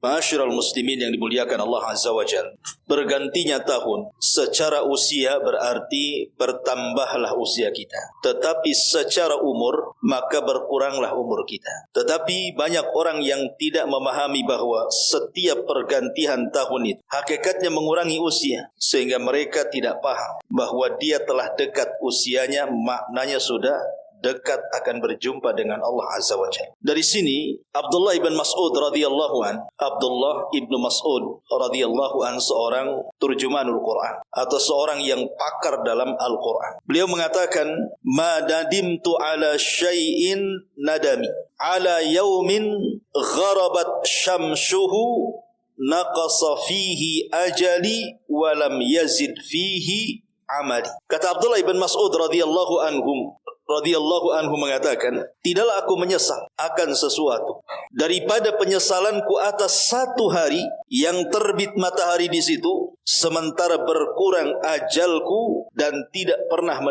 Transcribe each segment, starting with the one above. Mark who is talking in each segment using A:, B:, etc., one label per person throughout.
A: Ma'asyiral muslimin yang dimuliakan Allah Azza wa Jalla, bergantinya tahun secara usia berarti bertambahlah usia kita, tetapi secara umur maka berkuranglah umur kita. Tetapi banyak orang yang tidak memahami bahawa setiap pergantian tahun itu hakikatnya mengurangi usia, sehingga mereka tidak paham bahawa dia telah dekat usianya, maknanya sudah dekat akan berjumpa dengan Allah Azza wa Jalla. Dari sini Abdullah ibn Mas'ud radhiyallahu an, Abdullah ibn Mas'ud radhiyallahu an, seorang turjumanul Quran atau seorang yang pakar dalam Al-Quran. Beliau mengatakan, "Ma nadimtu ala syai'in nadami ala yaumin gharabat syamsuhu naqasa fihi ajali wa lam yazid fihi amali." Kata Abdullah ibn Mas'ud radhiyallahu anhu mengatakan, tidaklah aku menyesal akan sesuatu daripada penyesalanku atas satu hari yang terbit matahari di situ, sementara berkurang ajalku dan tidak pernah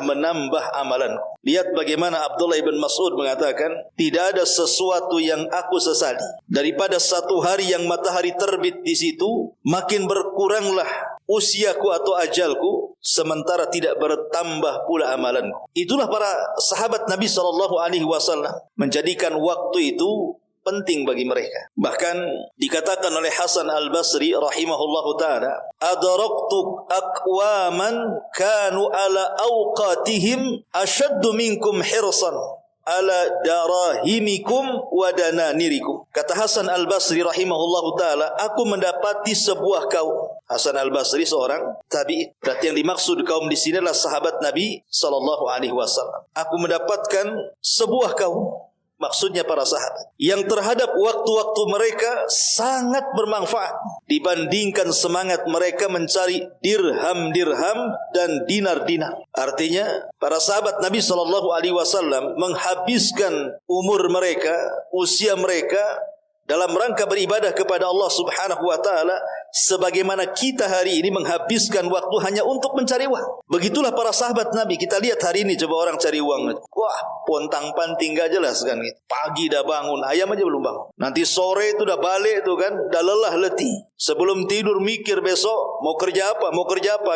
A: menambah amalanku. Lihat bagaimana Abdullah ibn Mas'ud mengatakan, tidak ada sesuatu yang aku sesali daripada satu hari yang matahari terbit di situ, makin berkuranglah usiaku atau ajalku, sementara tidak bertambah pula amalanku. Itulah para sahabat Nabi SAW menjadikan waktu itu penting bagi mereka. Bahkan dikatakan oleh Hasan Al-Basri rahimahullahu ta'ala, "Adraktu aqwaman kanu ala awqatihim ashaddu minkum hirsan ala darahimikum wa dananirikum." Kata Hasan Al-Basri rahimahullahu ta'ala, aku mendapati sebuah kaum. Hasan Al-Basri seorang tabi'in. Berarti yang dimaksud kaum di sini adalah sahabat Nabi SAW. Aku mendapatkan sebuah kaum, maksudnya para sahabat, yang terhadap waktu-waktu mereka sangat bermanfaat dibandingkan semangat mereka mencari dirham-dirham dan dinar-dinar. Artinya para sahabat Nabi SAW menghabiskan umur mereka, usia mereka dalam rangka beribadah kepada Allah Subhanahu wa taala, sebagaimana kita hari ini menghabiskan waktu hanya untuk mencari uang. Begitulah para sahabat Nabi. Kita lihat hari ini, coba orang cari uang, wah, pontang-panting gak jelas kan gitu. Pagi dah bangun, ayam aja belum bangun. Nanti sore itu dah balik tu kan, dah lelah letih. Sebelum tidur mikir besok mau kerja apa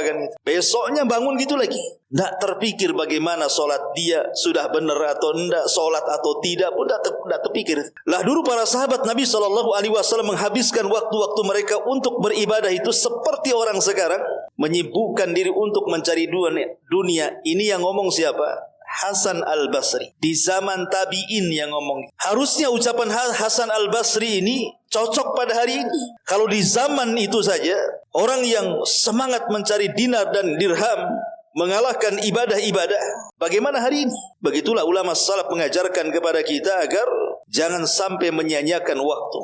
A: kan gitu. Besoknya bangun gitu lagi. Tak terpikir bagaimana solat dia sudah benar atau tidak, solat atau tidak pun tak terpikir. Lah dulu para sahabat Nabi SAW menghabiskan waktu-waktu mereka untuk beribadah itu seperti orang sekarang menyibukkan diri untuk mencari dunia. Ini yang ngomong siapa? Hasan Al-Basri. Di zaman tabi'in yang ngomong. Harusnya ucapan Hasan Al-Basri ini cocok pada hari ini. Kalau di zaman itu saja orang yang semangat mencari dinar dan dirham mengalahkan ibadah-ibadah, bagaimana hari ini? Begitulah ulama salaf mengajarkan kepada kita agar jangan sampai menyia-nyiakan waktu.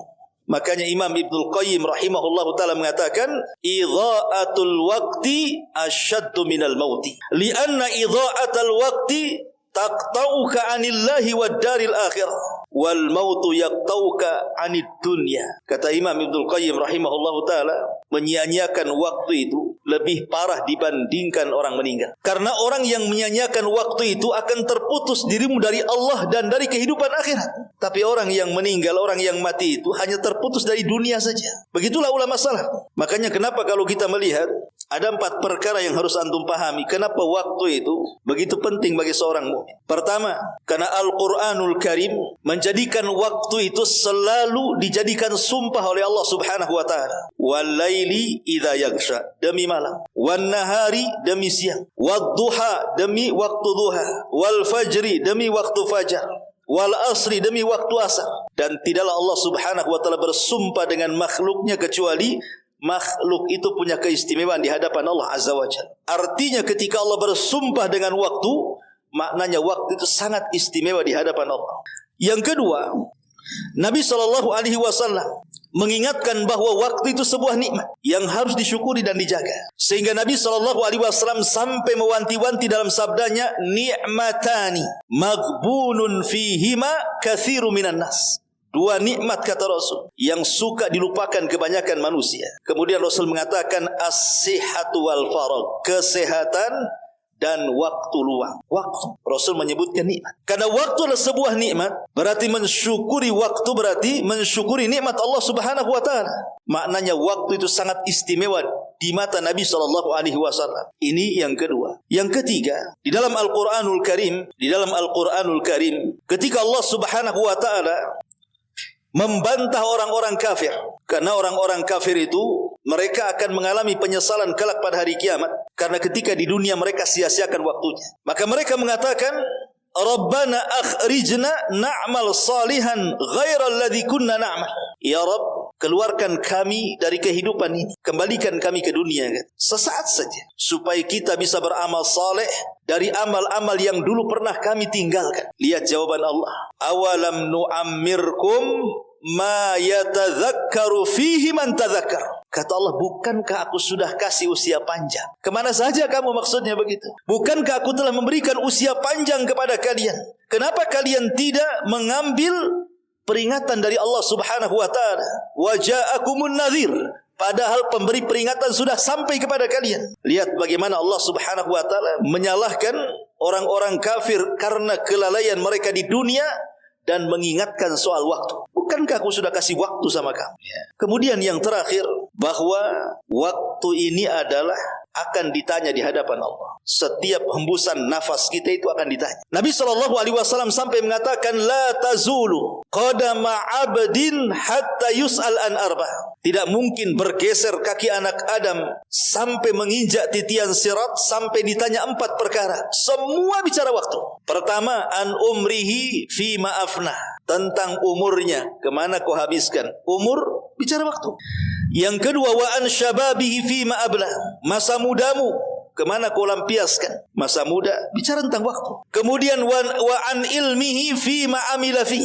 A: Makanya Imam Ibnul Qayyim rahimahullahu ta'ala mengatakan, idha'atul waqti asyaddu minal mauti, lianna idha'atul waqti taqta'uka anillahi wad daril akhirah, wal mautu yaqta'uka anid dunya. Kata Imam Ibnul Qayyim rahimahullahu ta'ala, menyia-nyiakan waktu itu lebih parah dibandingkan orang meninggal. Karena orang yang menyia-nyiakan waktu itu akan terputus dirimu dari Allah dan dari kehidupan akhirat. Tapi orang yang meninggal, orang yang mati itu hanya terputus dari dunia saja. Begitulah ulama salaf. Makanya kenapa kalau kita melihat ada 4 perkara yang harus antum pahami, kenapa waktu itu begitu penting bagi seorang mukmin. Pertama, karena Al-Quranul Karim menjadikan waktu itu selalu dijadikan sumpah oleh Allah Subhanahu wa ta'ala. Wal-laili idza yaghsha, demi malam. Wan-nahari, demi siang. Wad-duha, demi waktu duha. Wal-fajri, demi waktu fajar. Wal asri, demi waktu asar. Dan tidaklah Allah Subhanahu wa ta'ala bersumpah dengan makhluknya kecuali makhluk itu punya keistimewaan di hadapan Allah Azza wa Jalla. Artinya ketika Allah bersumpah dengan waktu, maknanya waktu itu sangat istimewa di hadapan Allah. Yang kedua, Nabi SAW mengingatkan bahawa waktu itu sebuah nikmat yang harus disyukuri dan dijaga. Sehingga Nabi SAW sampai mewanti-wanti dalam sabdanya, ni'matani maghbunun fihima kathiru minan nas. Dua nikmat kata Rasul yang suka dilupakan kebanyakan manusia. Kemudian Rasul mengatakan as-sihhatu wal faragh, kesehatan dan waktu luang. Waktu, Rasul menyebutkan nikmat. Karena waktu adalah sebuah nikmat, berarti mensyukuri waktu berarti mensyukuri nikmat Allah Subhanahu wa taala. Maknanya waktu itu sangat istimewa di mata Nabi SAW. Ini yang kedua. Yang ketiga, di dalam Al-Qur'anul Karim, ketika Allah Subhanahu wa taala membantah orang-orang kafir, karena orang-orang kafir itu mereka akan mengalami penyesalan kelak pada hari kiamat, karena ketika di dunia mereka sia-siakan waktunya. Maka mereka mengatakan, Rabbana akhrijna na'mal salihan ghairal ladzi kunna na'mal. Ya Rabb, keluarkan kami dari kehidupan ini, kembalikan kami ke dunia sesaat saja, supaya kita bisa beramal saleh dari amal-amal yang dulu pernah kami tinggalkan. Lihat jawaban Allah, awalam nu'ammirkum ma yatadzakkaru fihi man tadzakkar. Kata Allah, bukankah aku sudah kasih usia panjang? Kemana saja kamu maksudnya begitu? Bukankah aku telah memberikan usia panjang kepada kalian? Kenapa kalian tidak mengambil peringatan dari Allah Subhanahu wa taala? Wa ja'akumun nadhir, padahal pemberi peringatan sudah sampai kepada kalian. Lihat bagaimana Allah Subhanahu wa taala menyalahkan orang-orang kafir karena kelalaian mereka di dunia dan mengingatkan soal waktu. Bukankah aku sudah kasih waktu sama kamu? Kemudian yang terakhir, bahwa waktu ini adalah akan ditanya di hadapan Allah. Setiap hembusan nafas kita itu akan ditanya. Nabi SAW sampai mengatakan, la tazulu qadama abdin hatta yus'al an arba. Tidak mungkin bergeser kaki anak Adam sampai menginjak titian sirat sampai ditanya 4 perkara. Semua bicara waktu. Pertama, an umrihi fi ma'afna, tentang umurnya, kemana kau habiskan. Umur, bicara waktu. Yang kedua, wa an syababihi fi ma'abla, masa mudamu, kemana kau lampiaskan masa muda, bicara tentang waktu. Kemudian wa an ilmihi fi ma'amila fi,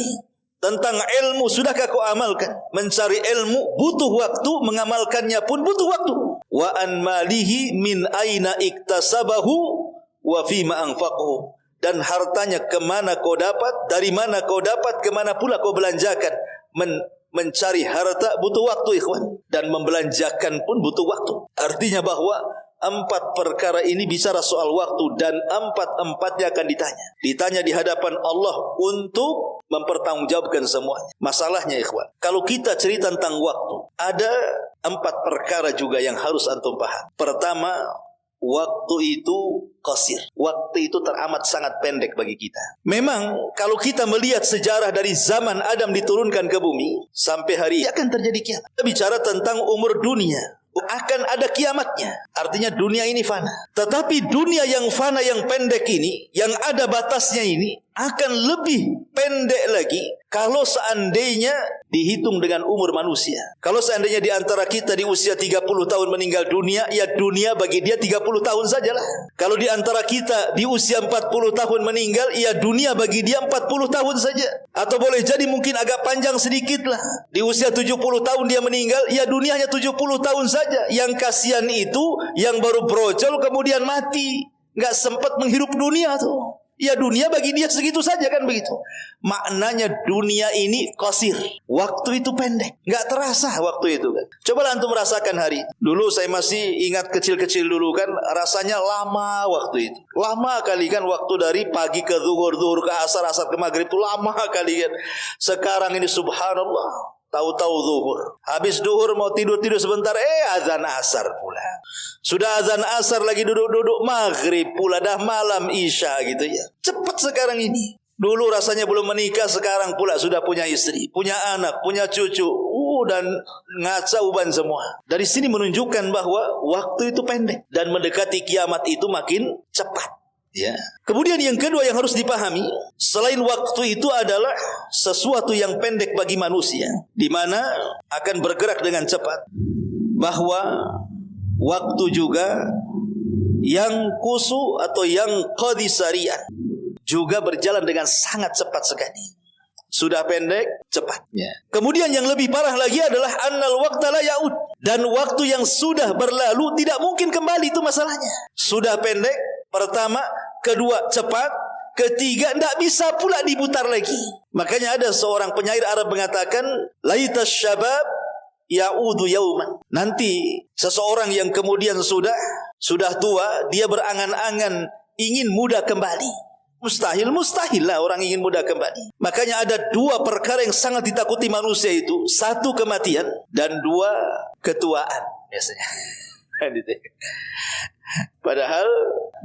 A: tentang ilmu, sudahkah kau amalkan? Mencari ilmu butuh waktu, mengamalkannya pun butuh waktu. Wa an malihi min aina iktasabahu wa fi ma anfaqahu, dan hartanya kemana kau dapat, dari mana kau dapat, kemana pula kau belanjakan. Mencari harta butuh waktu, ikhwan, dan membelanjakan pun butuh waktu. Artinya bahwa 4 perkara ini bicara soal waktu, dan 4-empatnya akan ditanya di hadapan Allah untuk mempertanggungjawabkan semuanya. Masalahnya, ikhwan, kalau kita cerita tentang waktu, ada 4 perkara juga yang harus antum paham. Pertama, waktu itu qasir. Waktu itu teramat sangat pendek bagi kita. Memang kalau kita melihat sejarah dari zaman Adam diturunkan ke bumi sampai hari ini akan terjadi kiamat. Kita bicara tentang umur dunia, akan ada kiamatnya. Artinya dunia ini fana. Tetapi dunia yang fana, yang pendek ini, yang ada batasnya ini, akan lebih pendek lagi kalau seandainya dihitung dengan umur manusia. Kalau seandainya di antara kita di usia 30 tahun meninggal dunia, ya dunia bagi dia 30 tahun sajalah. Kalau di antara kita di usia 40 tahun meninggal, ya dunia bagi dia 40 tahun saja. Atau boleh jadi mungkin agak panjang sedikit lah. Di usia 70 tahun dia meninggal, ya dunia hanya 70 tahun saja. Yang kasihan itu yang baru brojol kemudian mati, nggak sempat menghirup dunia tuh. Ya dunia bagi dia segitu saja, kan begitu. Maknanya dunia ini qasir. Waktu itu pendek, nggak terasa waktu itu kan. Cobalah antum merasakan hari. Dulu saya masih ingat kecil-kecil dulu kan, rasanya lama waktu itu. Lama kali kan waktu dari pagi ke zuhur, zuhur ke asar, asar ke maghrib itu lama kali kan. Sekarang ini subhanallah, tahu-tahu zuhur. Habis zuhur mau tidur-tidur sebentar, azan asar pula. Sudah azan asar lagi duduk-duduk, maghrib pula, dah malam isya gitu ya. Cepat sekarang ini. Dulu rasanya belum menikah, sekarang pula sudah punya istri, punya anak, punya cucu, dan ngaca uban semua. Dari sini menunjukkan bahwa waktu itu pendek dan mendekati kiamat itu makin cepat. Ya. Kemudian yang kedua yang harus dipahami, selain waktu itu adalah sesuatu yang pendek bagi manusia, di mana akan bergerak dengan cepat, bahwa waktu juga yang kusu atau yang qadisarian juga berjalan dengan sangat cepat sekali. Sudah pendek, cepat. Kemudian yang lebih parah lagi adalah annal waqta la yaud, dan waktu yang sudah berlalu tidak mungkin kembali, itu masalahnya. Sudah pendek, pertama, kedua cepat, ketiga tidak bisa pula diputar lagi. Makanya ada seorang penyair Arab mengatakan, laitas syabab ya'udu yauman. Nanti seseorang yang kemudian sudah tua, dia berangan-angan ingin muda kembali. Mustahil lah orang ingin muda kembali. Makanya ada dua perkara yang sangat ditakuti manusia itu. Satu, kematian, dan dua, ketuaan biasanya. Padahal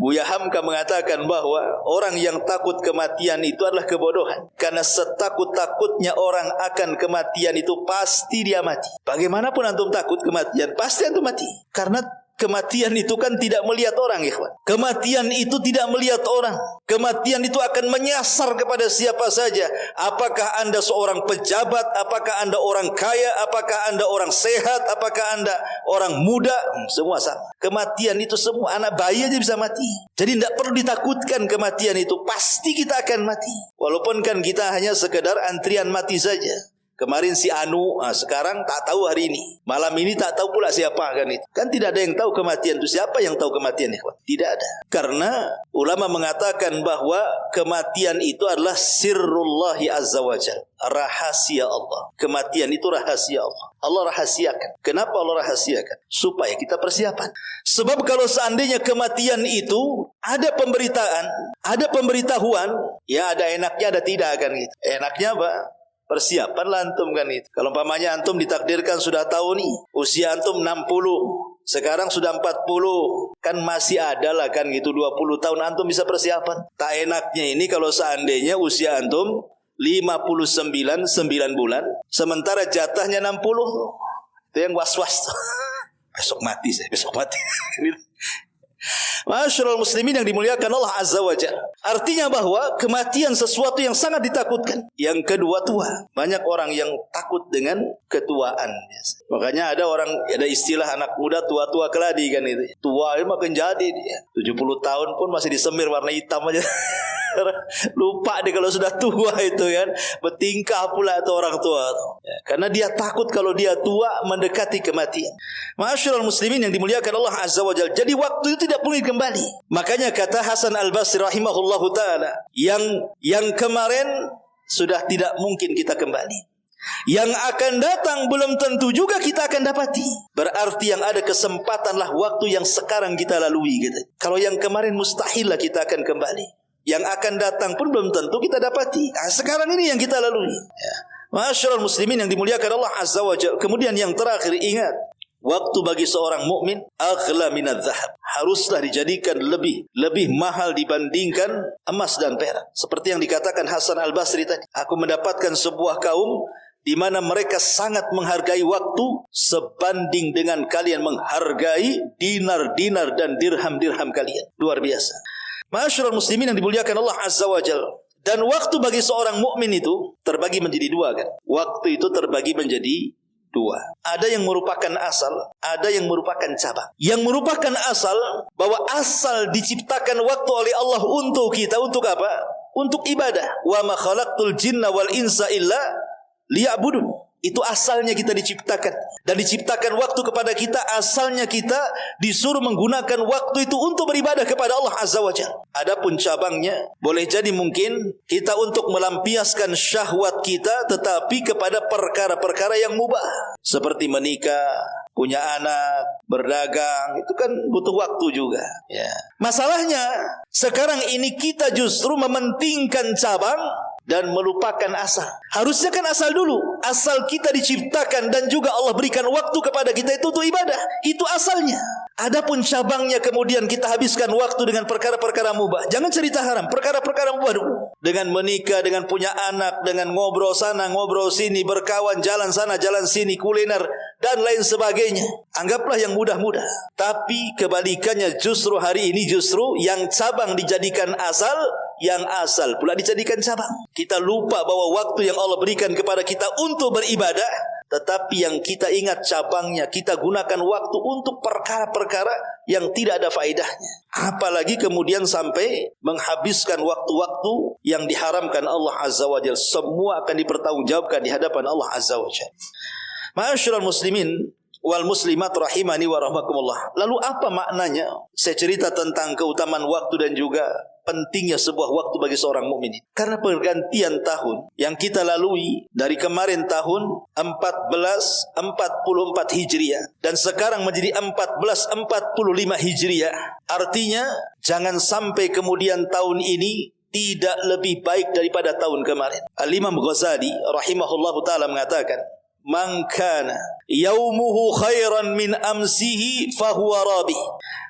A: Buya Hamka mengatakan bahwa orang yang takut kematian itu adalah kebodohan. Karena setakut-takutnya orang akan kematian itu pasti dia mati. Bagaimanapun antum takut kematian, pasti antum mati. Karena kematian itu kan tidak melihat orang, ikhwan. Kematian itu tidak melihat orang. Kematian itu akan menyasar kepada siapa saja. Apakah anda seorang pejabat, apakah anda orang kaya, apakah anda orang sehat, apakah anda orang muda, semua sama. Kematian itu semua, anak bayi aja bisa mati. Jadi tidak perlu ditakutkan kematian itu. Pasti kita akan mati. Walaupun kan kita hanya sekedar antrian mati saja. Kemarin si Anu, sekarang tak tahu hari ini. Malam ini tak tahu pula siapa kan itu. Kan tidak ada yang tahu kematian itu. Siapa yang tahu kematian itu? Tidak ada. Karena ulama mengatakan bahwa kematian itu adalah sirrullahi azza wa jal. Rahasia Allah. Kematian itu rahasia Allah. Allah rahasiakan. Kenapa Allah rahasiakan? Supaya kita persiapan. Sebab kalau seandainya kematian itu ada pemberitaan, ada pemberitahuan, ya ada enaknya ada tidak kan gitu. Enaknya apa? Persiapanlah antum kan itu. Kalau umpamanya antum ditakdirkan sudah tahu nih, usia antum 60, sekarang sudah 40, kan masih ada lah kan gitu 20 tahun antum bisa persiapan. Tak enaknya ini kalau seandainya usia antum 59 9 bulan, sementara jatahnya 60 tuh. Itu yang was-was tuh. Besok mati saya, besok mati. Masyaallah muslimin yang dimuliakan Allah Azza wa Jalla. Artinya bahwa kematian sesuatu yang sangat ditakutkan. Yang kedua, tua. Banyak orang yang takut dengan ketuaan. Makanya ada istilah anak muda tua-tua keladi kan itu. Tua itu makin jadi dia. 70 tahun pun masih disemir warna hitam aja. Lupa dia kalau sudah tua itu kan. Bertingkah pula itu orang tua. Ya, karena dia takut kalau dia tua mendekati kematian. Masyaallah muslimin yang dimuliakan Allah Azza wa Jalla. Jadi waktu itu tidak boleh kembali. Makanya kata Hasan Al-Basri rahimahullahu taala, yang kemarin sudah tidak mungkin kita kembali. Yang akan datang belum tentu juga kita akan dapati. Berarti yang ada kesempatanlah waktu yang sekarang kita lalui gitu. Kalau yang kemarin mustahil lah kita akan kembali. Yang akan datang pun belum tentu kita dapati. Sekarang ini yang kita lalui. Ya. Masyaallah muslimin yang dimuliakan Allah Azza wa Jalla. Kemudian yang terakhir, ingat, waktu bagi seorang mukmin aghla minadz zahab, haruslah dijadikan lebih mahal dibandingkan emas dan perak. Seperti yang dikatakan Hasan Al-Basri tadi, aku mendapatkan sebuah kaum di mana mereka sangat menghargai waktu sebanding dengan kalian menghargai dinar-dinar dan dirham-dirham kalian. Luar biasa. Masyaallah muslimin yang dimuliakan Allah Azza wa Jalla. Dan waktu bagi seorang mukmin itu terbagi menjadi dua kan. Waktu itu terbagi menjadi dua. Ada yang merupakan asal, ada yang merupakan cabang. Yang merupakan asal, bahwa asal diciptakan waktu oleh Allah untuk kita, untuk apa? Untuk ibadah. Wa ma khalaqtul jinna wal insa illa liya'budun. Itu asalnya kita diciptakan. Dan diciptakan waktu kepada kita, asalnya kita disuruh menggunakan waktu itu untuk beribadah kepada Allah Azza wa Jalla. Adapun cabangnya, boleh jadi mungkin kita untuk melampiaskan syahwat kita, tetapi kepada perkara-perkara yang mubah. Seperti menikah, punya anak, berdagang, itu kan butuh waktu juga. Ya. Masalahnya, sekarang ini kita justru mementingkan cabang dan melupakan asal. Harusnya kan asal dulu. Asal kita diciptakan dan juga Allah berikan waktu kepada kita itu untuk ibadah. Itu asalnya. Adapun cabangnya kemudian kita habiskan waktu dengan perkara-perkara mubah. Jangan cerita haram, perkara-perkara mubah dulu. Dengan menikah, dengan punya anak, dengan ngobrol sana, ngobrol sini, berkawan, jalan sana, jalan sini, kuliner, dan lain sebagainya. Anggaplah yang mudah-mudah. Tapi kebalikannya justru hari ini justru yang cabang dijadikan asal, yang asal pula dijadikan cabang. Kita lupa bahwa waktu yang Allah berikan kepada kita untuk beribadah, tetapi yang kita ingat cabangnya, kita gunakan waktu untuk perkara-perkara yang tidak ada faedahnya. Apalagi kemudian sampai menghabiskan waktu-waktu yang diharamkan Allah Azza wa Jalla. Semua akan dipertanggungjawabkan di hadapan Allah Azza wa Jalla. Ma'asyiral muslimin, wal muslimat rahimani wa rahmakumullah. Lalu apa maknanya? Saya cerita tentang keutamaan waktu dan juga pentingnya sebuah waktu bagi seorang mukmin. Karena pergantian tahun yang kita lalui dari kemarin tahun 1444 Hijriah dan sekarang menjadi 1445 Hijriah. Artinya jangan sampai kemudian tahun ini tidak lebih baik daripada tahun kemarin. Al-Imam Ghazali rahimahullahu taala mengatakan, "Man kana yaumuhu khairan min amsihi fahuwa rabih.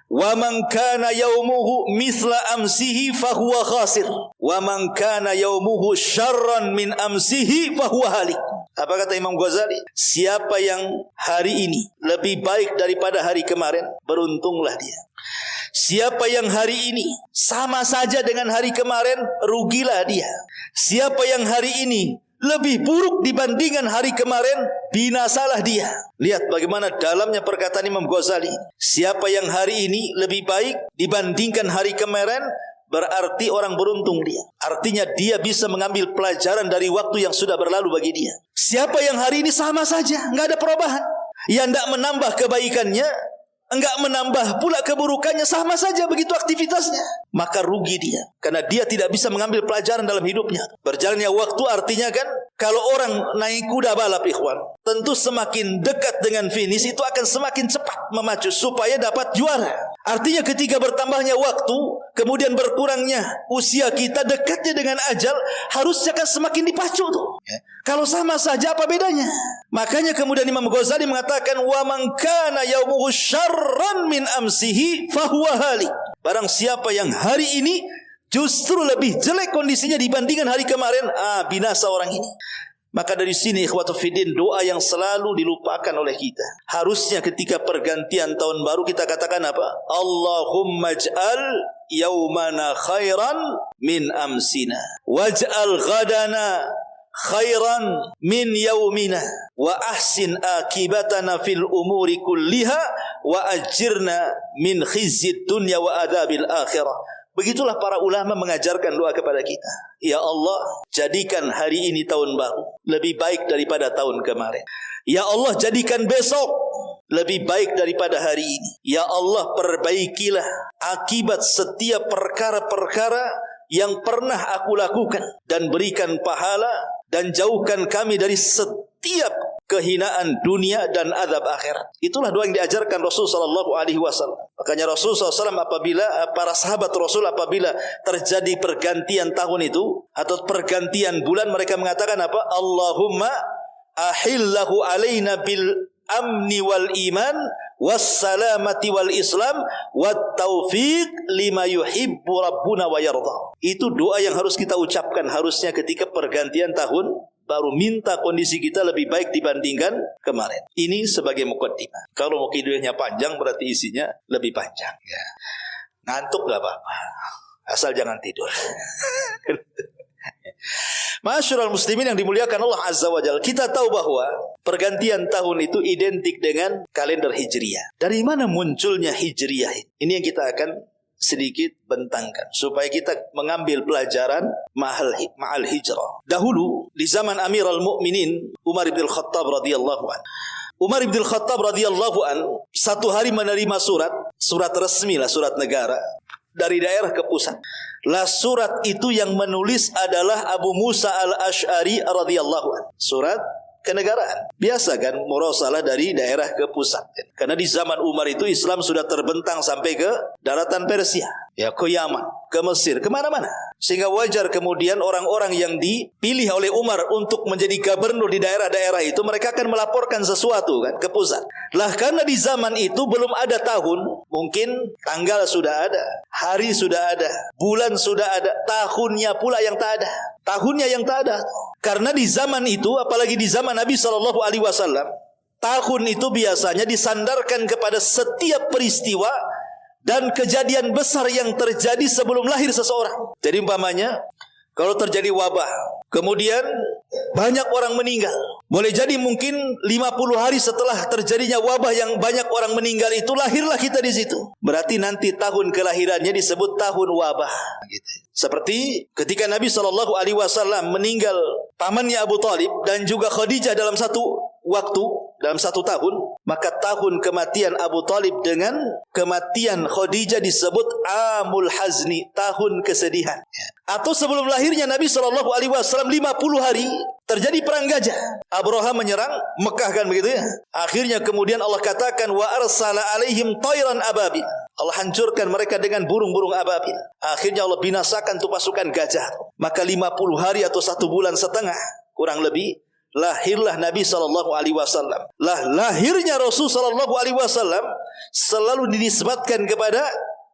A: Wa man kana yaumuhu mithla amsihi fahuwa khasir. Wa man kana yaumuhu syarran min amsihi fahuwa halik." Apa kata Imam Ghazali? Siapa yang hari ini lebih baik daripada hari kemarin, beruntunglah dia. Siapa yang hari ini sama saja dengan hari kemarin, rugilah dia. Siapa yang hari ini lebih buruk dibandingkan hari kemarin, binasalah dia. Lihat bagaimana dalamnya perkataan Imam Ghazali. Siapa yang hari ini lebih baik dibandingkan hari kemarin, berarti orang beruntung dia. Artinya dia bisa mengambil pelajaran dari waktu yang sudah berlalu bagi dia. Siapa yang hari ini sama saja, enggak ada perubahan, yang tidak menambah kebaikannya, enggak menambah pula keburukannya, sama saja begitu aktivitasnya, maka rugi dia. Karena dia tidak bisa mengambil pelajaran dalam hidupnya. Berjalannya waktu artinya kan, kalau orang naik kuda balap ikhwan, tentu semakin dekat dengan finish itu akan semakin cepat memacu supaya dapat juara. Artinya ketika bertambahnya waktu, kemudian berkurangnya usia kita, dekatnya dengan ajal, harusnya kan semakin dipacu tuh. Kalau sama saja apa bedanya? Makanya kemudian Imam Ghazali mengatakan, "Wa man kana yaumuhu syarran min amsihi fahuwa halik." Barang siapa yang hari ini justru lebih jelek kondisinya dibandingkan hari kemarin, binasa orang ini. Maka dari sini ikhwatu fiddin, doa yang selalu dilupakan oleh kita. Harusnya ketika pergantian tahun baru kita katakan apa? Allahumma ij'al yaumana khairan min amsina waj'al ghadana khairan min yaumina wa ahsin akibatana fil umuri kulliha wa ajirna min khizyid dunya wa adzabil akhirah. Begitulah para ulama mengajarkan doa kepada kita. Ya Allah, jadikan hari ini tahun baru lebih baik daripada tahun kemarin. Ya Allah, jadikan besok lebih baik daripada hari ini. Ya Allah, perbaikilah akibat setiap perkara-perkara yang pernah aku lakukan dan berikan pahala dan jauhkan kami dari setiap kehinaan dunia dan azab akhirat. Itulah doa yang diajarkan Rasul sallallahu alaihi wasallam. Makanya Rasul SAW para sahabat Rasul apabila terjadi pergantian tahun itu atau pergantian bulan, mereka mengatakan apa? Allahumma ahillahu alaina bil amni wal iman wassalamati wal islam wat taufiq lima yuhibbu rabbuna wa yarda. Itu doa yang harus kita ucapkan harusnya ketika pergantian tahun baru, minta kondisi kita lebih baik dibandingkan kemarin. Ini sebagai muqaddimah. Kalau mau tidurnya panjang berarti isinya lebih panjang ya. Ngantuk gak apa-apa, asal jangan tidur. Ma'asyiral muslimin yang dimuliakan Allah Azza wa Jalla, kita tahu bahwa pergantian tahun itu identik dengan kalender Hijriah. Dari mana munculnya Hijriah? Ini yang kita akan sedikit bentangkan supaya kita mengambil pelajaran ma'al hijrah. Dahulu di zaman Amirul Mukminin Umar bin Khattab radhiyallahu an. Umar bin Khattab radhiyallahu an satu hari menerima surat resmi lah, surat negara dari daerah ke pusat. Lah surat itu yang menulis adalah Abu Musa al-Ash'ari radhiyallahu an. Surat kenegaraan. Biasa kan murasalah dari daerah ke pusat. Karena di zaman Umar itu Islam sudah terbentang sampai ke daratan Persia, ya, ke Yaman, ke Mesir, kemana-mana. Sehingga wajar kemudian orang-orang yang dipilih oleh Umar untuk menjadi gubernur di daerah-daerah itu, mereka akan melaporkan sesuatu kan ke pusat. Lah karena di zaman itu belum ada tahun, mungkin tanggal sudah ada, hari sudah ada, bulan sudah ada, tahunnya pula yang tak ada. Tahunnya yang tak ada. Karena di zaman itu, apalagi di zaman Nabi SAW, tahun itu biasanya disandarkan kepada setiap peristiwa dan kejadian besar yang terjadi sebelum lahir seseorang. Jadi umpamanya, kalau terjadi wabah, kemudian banyak orang meninggal. Boleh jadi mungkin 50 hari setelah terjadinya wabah yang banyak orang meninggal itu, lahirlah kita di situ. Berarti nanti tahun kelahirannya disebut tahun wabah. Seperti ketika Nabi SAW meninggal pamannya Abu Talib dan juga Khadijah dalam satu waktu, dalam satu tahun, Maka tahun kematian Abu Talib dengan kematian Khadijah disebut Amul Hazni, tahun kesedihan. Atau sebelum lahirnya Nabi SAW 50 hari terjadi perang gajah. Abraha menyerang Mekah, kan begitu ya. Akhirnya kemudian Allah katakan wa arsala alaihim tayran ababil. Allah hancurkan mereka dengan burung-burung ababil. Akhirnya Allah binasakan tu pasukan gajah. Maka 50 hari atau 1 bulan setengah kurang lebih lahirlah Nabi SAW. Lahirnya Rasul SAW selalu dinisbatkan kepada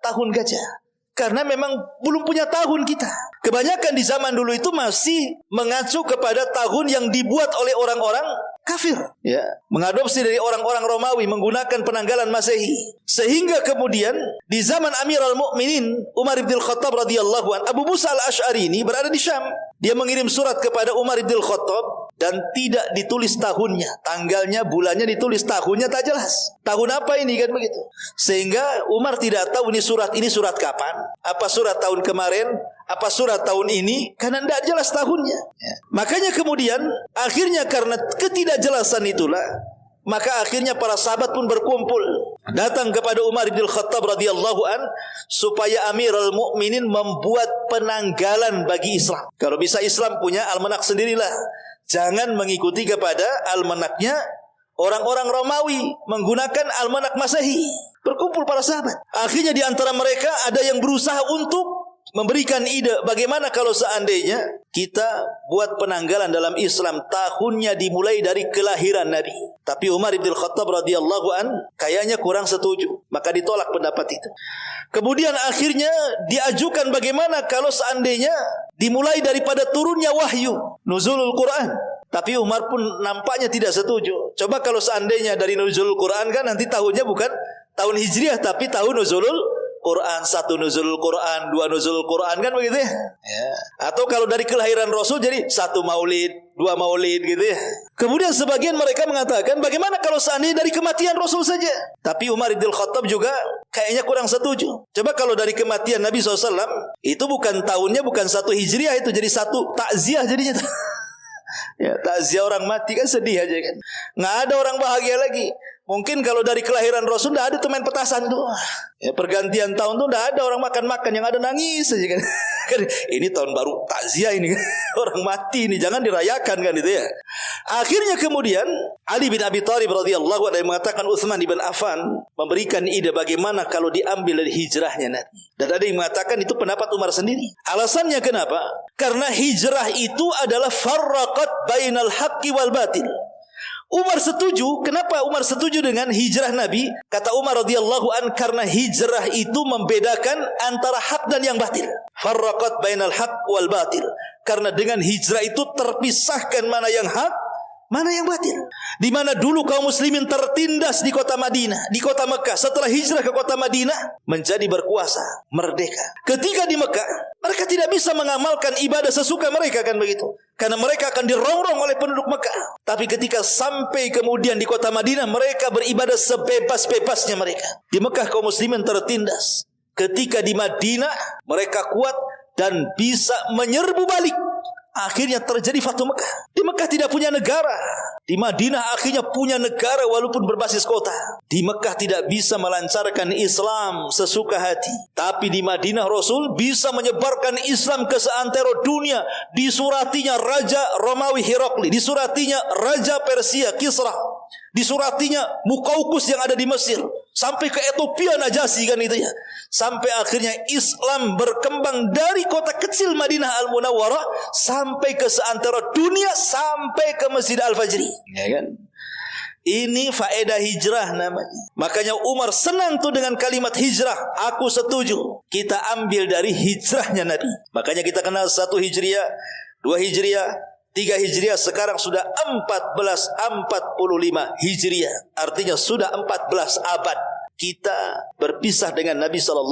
A: tahun gajah. Karena memang belum punya tahun kita. Kebanyakan di zaman dulu itu masih mengacu kepada tahun yang dibuat oleh orang-orang kafir, ya, mengadopsi dari orang-orang Romawi menggunakan penanggalan Masehi. Sehingga kemudian di zaman Amirul Mukminin Umar bin Khattab radhiyallahu anhu, Abu Musa al-Asy'ari ini berada di Syam. Dia mengirim surat kepada Umar bin Khattab dan tidak ditulis tahunnya, tanggalnya, bulannya ditulis, tahunnya tak jelas. Tahun apa ini, kan begitu. Sehingga Umar tidak tahu ini surat kapan, apa surat tahun kemarin, apa surat tahun ini, karena tidak jelas tahunnya. Makanya kemudian akhirnya karena ketidakjelasan itulah, maka akhirnya para sahabat pun berkumpul datang kepada Umar bin Khattab radhiyallahu an supaya Amirul Mukminin membuat penanggalan bagi Islam. Kalau bisa Islam punya almanak sendirilah. Jangan mengikuti kepada almanaknya orang-orang Romawi menggunakan almanak Masehi. Berkumpul para sahabat. Akhirnya di antara mereka ada yang berusaha untuk memberikan ide bagaimana kalau seandainya kita buat penanggalan dalam Islam tahunnya dimulai dari kelahiran Nabi. Tapi Umar bin Khattab radhiyallahu an kayaknya kurang setuju, maka ditolak pendapat itu. Kemudian akhirnya diajukan bagaimana kalau seandainya dimulai daripada turunnya wahyu, nuzulul Quran. Tapi Umar pun nampaknya tidak setuju. Coba kalau seandainya dari nuzulul Quran, kan nanti tahunnya bukan tahun Hijriah tapi tahun nuzulul Quran, 1 nuzulul Quran, 2 nuzulul Quran, kan begitu ya? Atau kalau dari kelahiran Rasul jadi 1 maulid, 2 maulid gitu ya. Kemudian sebagian mereka mengatakan bagaimana kalau seandainya dari kematian Rasul saja. Tapi Umar bin Khattab juga kayaknya kurang setuju. Coba kalau dari kematian Nabi SAW itu bukan tahunnya, bukan 1 Hijriah, itu jadi 1 takziah jadinya. Ya, takziah orang mati kan sedih aja kan. Nggak ada orang bahagia lagi. Mungkin kalau dari kelahiran Rasul tidak ada tuh main petasan tuh. Ya, pergantian tahun tuh tidak ada orang makan-makan, yang ada nangis saja kan. Ini tahun baru takziah ini kan. Orang mati ini jangan dirayakan kan itu ya. Akhirnya kemudian Ali bin Abi Thalib radhiyallahu anhu mengatakan Utsman bin Affan memberikan ide bagaimana kalau diambil dari hijrahnya Nabi. Dan ada yang mengatakan itu pendapat Umar sendiri. Alasannya kenapa? Karena hijrah itu adalah farraqat bainal haqqi wal batil. Umar setuju. Kenapa Umar setuju dengan hijrah Nabi? Kata Umar radhiyallahu an, karena hijrah itu membedakan antara hak dan yang batil. Farraqat bainal haq wal batil. Karena dengan hijrah itu terpisahkan mana yang hak, mana yang batil. Di mana dulu kaum muslimin tertindas di kota Madinah, di kota Mekah. Setelah hijrah ke kota Madinah menjadi berkuasa, merdeka. Ketika di Mekah mereka tidak bisa mengamalkan ibadah sesuka mereka, kan begitu. Karena mereka akan dirongrong oleh penduduk Mekah. Tapi ketika sampai kemudian di kota Madinah, mereka beribadah sebebas-bebasnya mereka. Di Mekah kaum muslimin tertindas. Ketika di Madinah mereka kuat dan bisa menyerbu balik. Akhirnya terjadi Fathu Mekah. Di Mekah tidak punya negara. Di Madinah akhirnya punya negara walaupun berbasis kota. Di Mekah tidak bisa melancarkan Islam sesuka hati. Tapi di Madinah Rasul bisa menyebarkan Islam ke seantero dunia. Disuratinya Raja Romawi Herakli. Disuratinya Raja Persia Kisra. Disuratinya Muqawqis yang ada di Mesir. Sampai ke Ethiopia Najasyi kan itu ya. Sampai akhirnya Islam berkembang dari kota kecil Madinah Al-Munawwarah sampai ke seantero dunia, sampai ke Masjid Al-Fajri. Ya kan? Ini faedah hijrah namanya. Makanya Umar senang tuh dengan kalimat hijrah. Aku setuju. Kita ambil dari hijrahnya Nabi. Makanya kita kenal 1 Hijriah, 2 Hijriah, 3 Hijriah, sekarang sudah 1445 Hijriah. Artinya sudah 14 abad kita berpisah dengan Nabi SAW.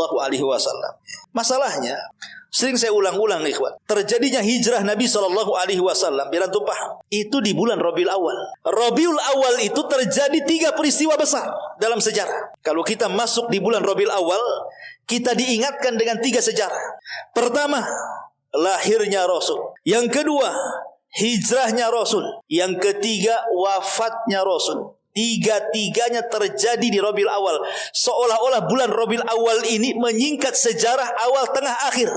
A: Masalahnya, sering saya ulang-ulang nih, ikhwan. Terjadinya hijrah Nabi SAW, biar antum paham, itu di bulan Rabiul Awal. Rabiul Awal itu terjadi 3 peristiwa besar dalam sejarah. Kalau kita masuk di bulan Rabiul Awal, kita diingatkan dengan 3 sejarah. Pertama, lahirnya Rasul. Yang kedua, hijrahnya Rasul. Yang ketiga, wafatnya Rasul. Tiga-tiganya terjadi di Rabiul Awal. Seolah-olah bulan Rabiul Awal ini menyingkat sejarah awal, tengah, akhir.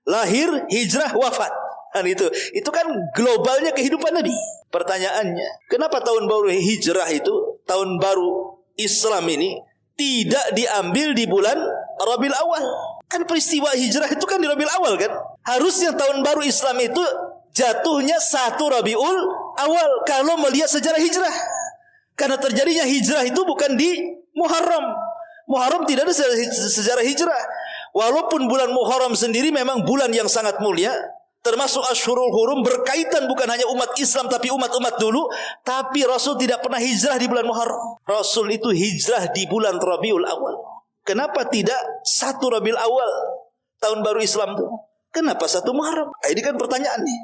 A: Lahir, hijrah, wafat. Dan itu kan globalnya kehidupan Nabi. Pertanyaannya, kenapa tahun baru hijrah itu, tahun baru Islam ini tidak diambil di bulan Rabiul Awal? Kan peristiwa hijrah itu kan di Rabiul Awal kan? Harusnya tahun baru Islam itu jatuhnya 1 Rabiul Awal kalau melihat sejarah hijrah. Karena terjadinya hijrah itu bukan di Muharram. Muharram tidak ada sejarah hijrah. Walaupun bulan Muharram sendiri memang bulan yang sangat mulia, termasuk Ashhurul Hurum, berkaitan bukan hanya umat Islam tapi umat-umat dulu. Tapi Rasul tidak pernah hijrah di bulan Muharram. Rasul itu hijrah di bulan Rabiul Awal. Kenapa tidak 1 Rabiul Awal, tahun baru Islam itu? Kenapa 1 Muharram? Ini kan pertanyaannya.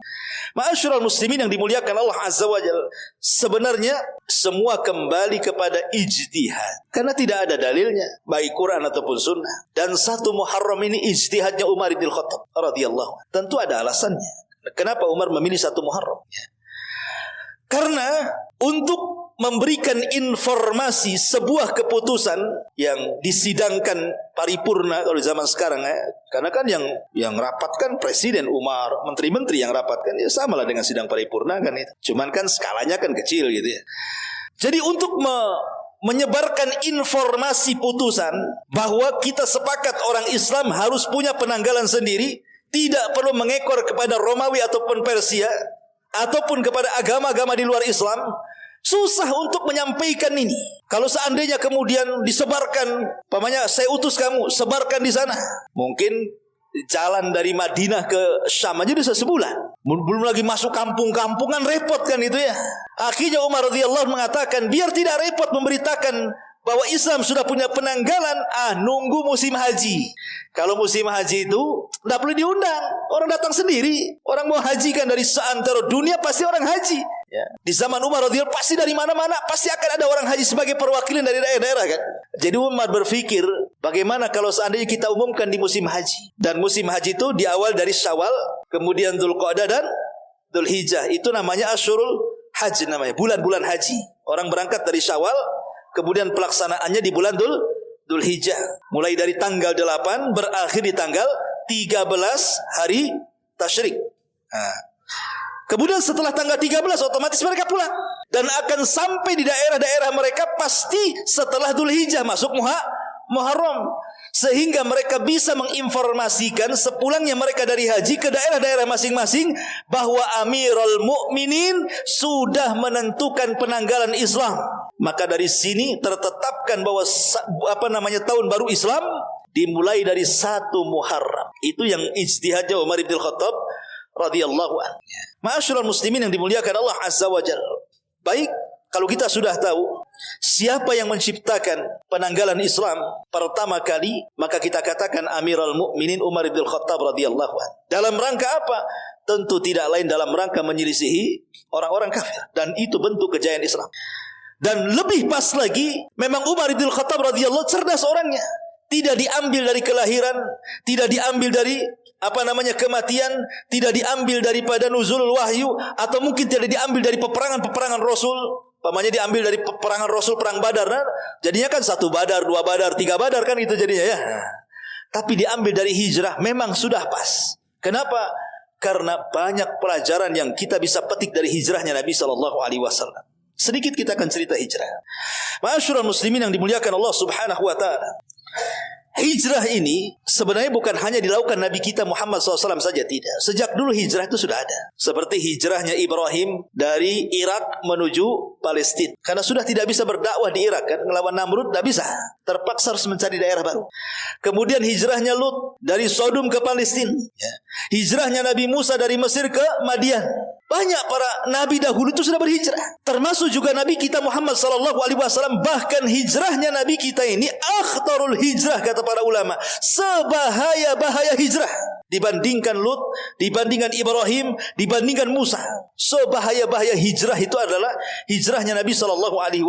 A: Ma'asyiral muslimin yang dimuliakan Allah Azza wa Jalla, sebenarnya semua kembali kepada ijtihad. Karena tidak ada dalilnya, baik Quran ataupun sunnah. Dan 1 Muharram ini ijtihadnya Umar bin Khattab radhiyallahu anhu. Tentu ada alasannya. Kenapa Umar memilih 1 Muharram? Karena untuk memberikan informasi sebuah keputusan yang disidangkan paripurna kalau di zaman sekarang karena kan yang rapatkan Presiden Umar, menteri-menteri yang rapatkan ya samalah dengan sidang paripurna kan itu. Cuman kan skalanya kan kecil gitu ya. Jadi untuk menyebarkan informasi putusan bahwa kita sepakat orang Islam harus punya penanggalan sendiri, tidak perlu mengekor kepada Romawi ataupun Persia ataupun kepada agama-agama di luar Islam. Susah untuk menyampaikan ini. Kalau seandainya kemudian disebarkan, pamannya saya utus kamu, sebarkan di sana. Mungkin jalan dari Madinah ke Syam aja bisa sebulan. Belum lagi masuk kampung-kampungan, repot kan itu ya. Akhirnya Umar radhiyallahu mengatakan, biar tidak repot memberitakan bahwa Islam sudah punya penanggalan, nunggu musim haji. Kalau musim haji itu tidak perlu diundang, orang datang sendiri. Orang mau haji kan dari seantero dunia pasti orang haji. Ya. Di zaman Umar radhiyallahu pasti dari mana-mana pasti akan ada orang haji sebagai perwakilan dari daerah-daerah kan. Jadi Umar berpikir, bagaimana kalau seandainya kita umumkan di musim haji. Dan musim haji itu diawal dari Syawal, kemudian Dzulqa'dah dan Dzulhijjah. Itu namanya Asyurul Hajj namanya, bulan-bulan haji. Orang berangkat dari Syawal, kemudian pelaksanaannya di bulan Dzulhijjah. Mulai dari tanggal 8 berakhir di tanggal 13 hari Tasyrik. Kemudian setelah tanggal 13 otomatis mereka pulang. Dan akan sampai di daerah-daerah mereka pasti setelah Dzulhijjah masuk Muharram. Sehingga mereka bisa menginformasikan sepulangnya mereka dari haji ke daerah-daerah masing-masing bahwa Amirul Mukminin sudah menentukan penanggalan Islam. Maka dari sini tertetapkan bahwa tahun baru Islam dimulai dari 1 Muharram. Itu yang ijtihadnya Umar bin Khattab radhiyallahu anhu. Ma'asyiral muslimin yang dimuliakan Allah Azza wa Jalla. Baik, kalau kita sudah tahu siapa yang menciptakan penanggalan Islam pertama kali, maka kita katakan Amirul Mukminin Umar bin Khattab radhiyallahu anhu. Dalam rangka apa? Tentu tidak lain dalam rangka menyelisihi orang-orang kafir, dan itu bentuk kejayaan Islam. Dan lebih pas lagi, memang Umar bin Khattab radhiyallahu cerdas orangnya. Tidak diambil dari kelahiran, tidak diambil dari kematian, tidak diambil daripada nuzul wahyu, atau mungkin tidak diambil dari peperangan Rasul. Pamannya diambil dari peperangan Rasul, perang Badar. Jadinya kan 1 Badar, 2 Badar, 3 Badar kan itu jadinya ya. Tapi diambil dari hijrah memang sudah pas. Kenapa? Karena banyak pelajaran yang kita bisa petik dari hijrahnya Nabi SAW. Sedikit kita akan cerita hijrah. Ma'asyiral muslimin yang dimuliakan Allah Subhanahu wa taala. Hijrah ini sebenarnya bukan hanya dilakukan Nabi kita Muhammad SAW saja, tidak. Sejak dulu hijrah itu sudah ada. Seperti hijrahnya Ibrahim dari Irak menuju Palestina. Karena sudah tidak bisa berdakwah di Irak kan, ngelawan Namrud tidak bisa. Terpaksa harus mencari daerah baru. Kemudian hijrahnya Lut dari Sodom ke Palestina. Hijrahnya Nabi Musa dari Mesir ke Madian. Banyak para nabi dahulu itu sudah berhijrah. Termasuk juga Nabi kita Muhammad SAW. Bahkan hijrahnya Nabi kita ini akhtarul hijrah, kata para ulama. Sebahaya-bahaya hijrah. Dibandingkan Lut, dibandingkan Ibrahim, dibandingkan Musa. Sebahaya-bahaya hijrah itu adalah hijrahnya Nabi SAW.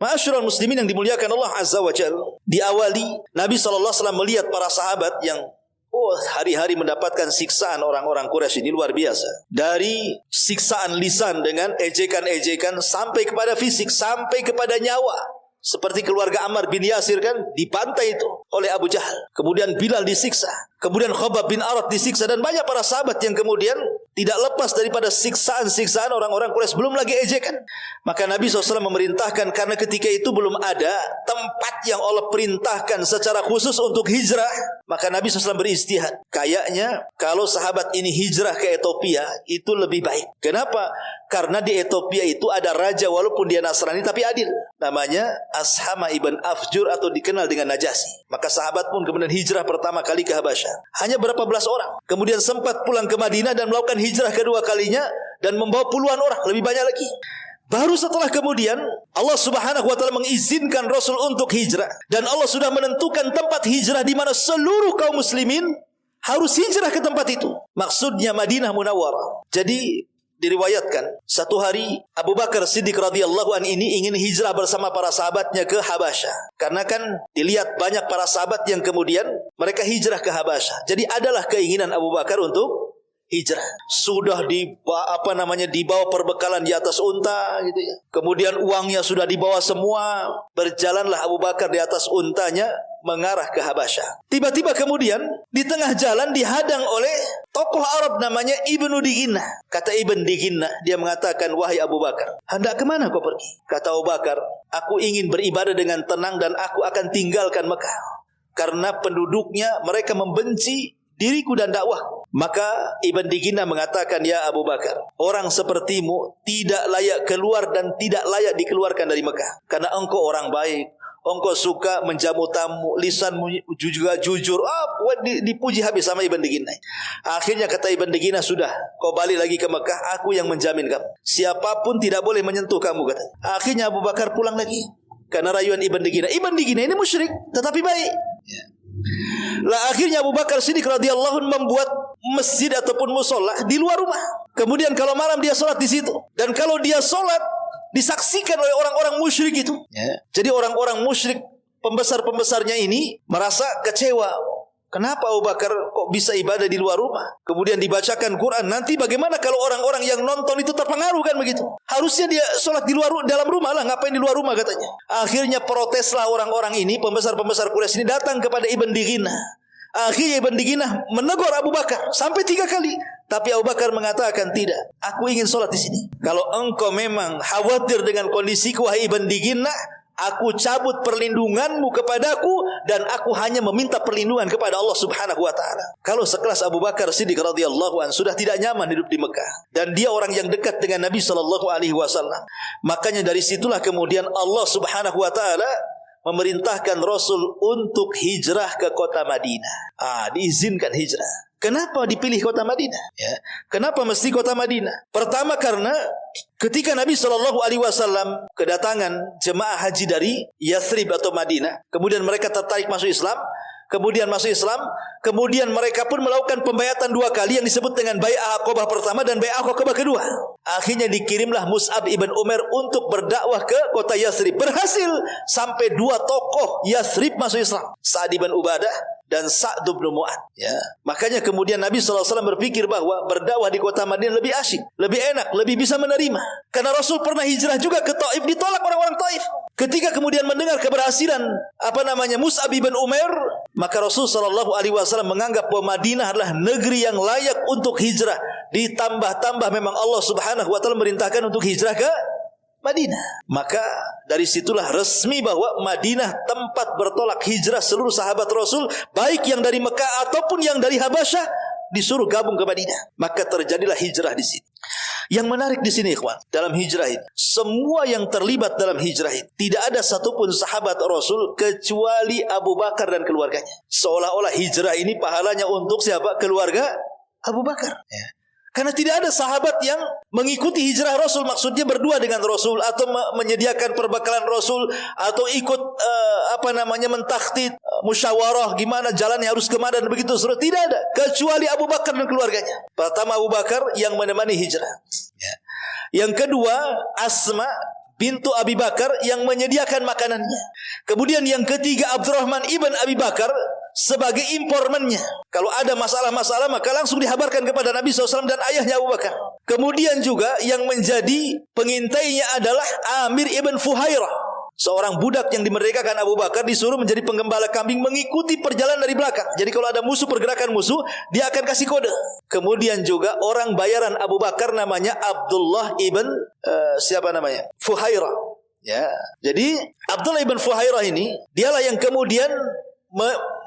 A: Ma'asyiral muslimin yang dimuliakan Allah Azza wa Jalla. Diawali Nabi SAW melihat para sahabat yang Oh, hari-hari mendapatkan siksaan orang-orang Quraisy ini luar biasa. Dari siksaan lisan dengan ejekan-ejekan sampai kepada fisik, sampai kepada nyawa. Seperti keluarga Ammar bin Yasir kan dipantai itu oleh Abu Jahal. Kemudian Bilal disiksa. Kemudian Khabbab bin Arat disiksa. Dan banyak para sahabat yang kemudian tidak lepas daripada siksaan-siksaan orang-orang Quraisy. Belum lagi ejekan. Maka Nabi SAW memerintahkan, karena ketika itu belum ada tempat yang Allah perintahkan secara khusus untuk hijrah. Maka Nabi SAW beristihad. Kayaknya kalau sahabat ini hijrah ke Ethiopia itu lebih baik. Kenapa? Karena di Ethiopia itu ada raja walaupun dia Nasrani tapi adil. Namanya Ashama ibn Afjur atau dikenal dengan Najasyi. Maka sahabat pun kemudian hijrah pertama kali ke Habasyah. Hanya berapa belas orang. Kemudian sempat pulang ke Madinah dan melakukan hijrah kedua kalinya dan membawa puluhan orang, lebih banyak lagi. Baru setelah kemudian Allah Subhanahu wa taala mengizinkan Rasul untuk hijrah dan Allah sudah menentukan tempat hijrah di mana seluruh kaum muslimin harus hijrah ke tempat itu. Maksudnya Madinah Munawwarah. Jadi diriwayatkan satu hari Abu Bakar Siddiq radhiyallahu an ini ingin hijrah bersama para sahabatnya ke Habasyah. Karena kan dilihat banyak para sahabat yang kemudian mereka hijrah ke Habasyah. Jadi adalah keinginan Abu Bakar untuk hijrah. Sudah dibawa perbekalan di atas unta gitu ya. Kemudian uangnya sudah dibawa semua. Berjalanlah Abu Bakar di atas untanya mengarah ke Habasyah. Tiba-tiba kemudian di tengah jalan dihadang oleh tokoh Arab namanya Ibnu Diginah. Kata Ibn Diginah, dia mengatakan, "Wahai Abu Bakar, hendak ke mana kau pergi?" Kata Abu Bakar, "Aku ingin beribadah dengan tenang dan aku akan tinggalkan Mekah. Karena penduduknya mereka membenci diriku dan dakwahku." Maka Ibn Diginah mengatakan, "Ya Abu Bakar, orang sepertimu tidak layak keluar dan tidak layak dikeluarkan dari Mekah. Karena engkau orang baik, engkau suka menjamu tamu, lisanmu juga jujur." Dipuji habis sama Ibn Diginah. Akhirnya kata Ibn Diginah, "Sudah, kau balik lagi ke Mekah, aku yang menjamin kamu. Siapapun tidak boleh menyentuh kamu," kata. Akhirnya Abu Bakar pulang lagi karena rayuan Ibn Diginah. Ibn Diginah ini musyrik tetapi baik. Lah akhirnya Abu Bakar Siddiq radhiyallahu anhu membuat masjid ataupun musholla di luar rumah. Kemudian kalau malam dia sholat di situ. Dan kalau dia sholat disaksikan oleh orang-orang musyrik itu. Jadi orang-orang musyrik pembesar-pembesarnya ini merasa kecewa. Kenapa Abu Bakar kok bisa ibadah di luar rumah? Kemudian dibacakan Quran. Nanti bagaimana kalau orang-orang yang nonton itu terpengaruh kan begitu? Harusnya dia sholat di luar, dalam rumah lah. Ngapain di luar rumah katanya? Akhirnya proteslah orang-orang ini, pembesar-pembesar Quraisy ini datang kepada Ibn Diginah. Akhirnya Ibn Diginah menegur Abu Bakar sampai 3 kali. Tapi Abu Bakar mengatakan, "Tidak, aku ingin sholat di sini. Kalau engkau memang khawatir dengan kondisiku, wahai Ibn Diginah, aku cabut perlindunganmu kepadaku dan aku hanya meminta perlindungan kepada Allah Subhanahu wa taala." Kalau sekelas Abu Bakar Siddiq radhiyallahu anhu sudah tidak nyaman hidup di Mekah dan dia orang yang dekat dengan Nabi sallallahu alaihi wasallam, makanya dari situlah kemudian Allah Subhanahu wa taala memerintahkan Rasul untuk hijrah ke kota Madinah. Diizinkan hijrah. Kenapa dipilih kota Madinah? Kenapa mesti kota Madinah? Pertama karena ketika Nabi SAW kedatangan jemaah haji dari Yathrib atau Madinah, kemudian mereka tertarik masuk Islam, kemudian mereka pun melakukan pembayatan 2 kali yang disebut dengan Bai'ah Aqabah pertama dan Bai'ah Aqabah kedua. Akhirnya dikirimlah Mus'ab ibn Umair untuk berdakwah ke kota Yathrib. Berhasil sampai 2 tokoh Yathrib masuk Islam, Sa'ad ibn Ubadah dan Sa'd bin Mu'adz. Makanya kemudian Nabi SAW berpikir bahwa berdakwah di kota Madinah lebih asyik, lebih enak, lebih bisa menerima. Karena Rasul pernah hijrah juga ke Taif, ditolak orang-orang Taif. Ketika kemudian mendengar keberhasilan Mus'ab bin Umair, maka Rasul SAW menganggap bahwa Madinah adalah negeri yang layak untuk hijrah. Ditambah-tambah memang Allah Subhanahu wa taala merintahkan untuk hijrah ke Madinah. Maka dari situlah resmi bahwa Madinah tempat bertolak hijrah seluruh sahabat Rasul, baik yang dari Mekah ataupun yang dari Habasyah, disuruh gabung ke Madinah. Maka terjadilah hijrah di sini. Yang menarik di sini, ikhwan, dalam hijrah ini, semua yang terlibat dalam hijrah ini, tidak ada satupun sahabat Rasul kecuali Abu Bakar dan keluarganya. Seolah-olah hijrah ini pahalanya untuk siapa? Keluarga Abu Bakar. Karena tidak ada sahabat yang mengikuti hijrah Rasul, maksudnya berdua dengan Rasul atau menyediakan perbekalan Rasul atau ikut mentakhtid musyawarah gimana jalannya harus kemana dan begitu seterusnya. Tidak ada kecuali Abu Bakar dan keluarganya. Pertama Abu Bakar yang menemani hijrah. Yang kedua Asma bintu Abi Bakar yang menyediakan makanannya. Kemudian yang ketiga Abdurrahman ibn Abi Bakar sebagai informannya. Kalau ada masalah-masalah maka langsung dihabarkan kepada Nabi SAW dan ayahnya Abu Bakar. Kemudian juga yang menjadi pengintainya adalah Amir ibn Fuhairah, seorang budak yang dimerdekakan Abu Bakar, disuruh menjadi penggembala kambing, mengikuti perjalanan dari belakang. Jadi kalau ada musuh, pergerakan musuh, dia akan kasih kode. Kemudian juga orang bayaran Abu Bakar namanya Abdullah ibn Fuhairah. Ya, jadi Abdullah ibn Fuhairah ini dialah yang kemudian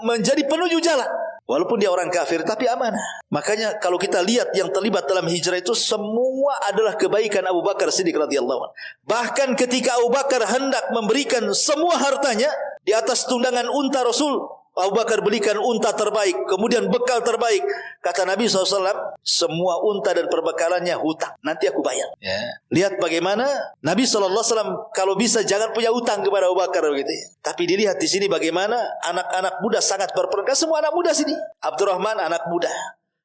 A: menjadi penuju jalan. Walaupun dia orang kafir tapi amanah. Makanya kalau kita lihat yang terlibat dalam hijrah itu semua adalah kebaikan Abu Bakar Siddiq radhiyallahu anhu. Bahkan ketika Abu Bakar hendak memberikan semua hartanya di atas tundangan unta Rasul, Abu Bakar belikan unta terbaik, kemudian bekal terbaik. Kata Nabi SAW, semua unta dan perbekalannya hutang, nanti aku bayar. Ya. Lihat bagaimana Nabi SAW kalau bisa jangan punya hutang kepada Abu Bakar begitu. Tapi dilihat di sini bagaimana anak-anak muda sangat berperan. Semua anak muda sini. Abdurrahman anak muda,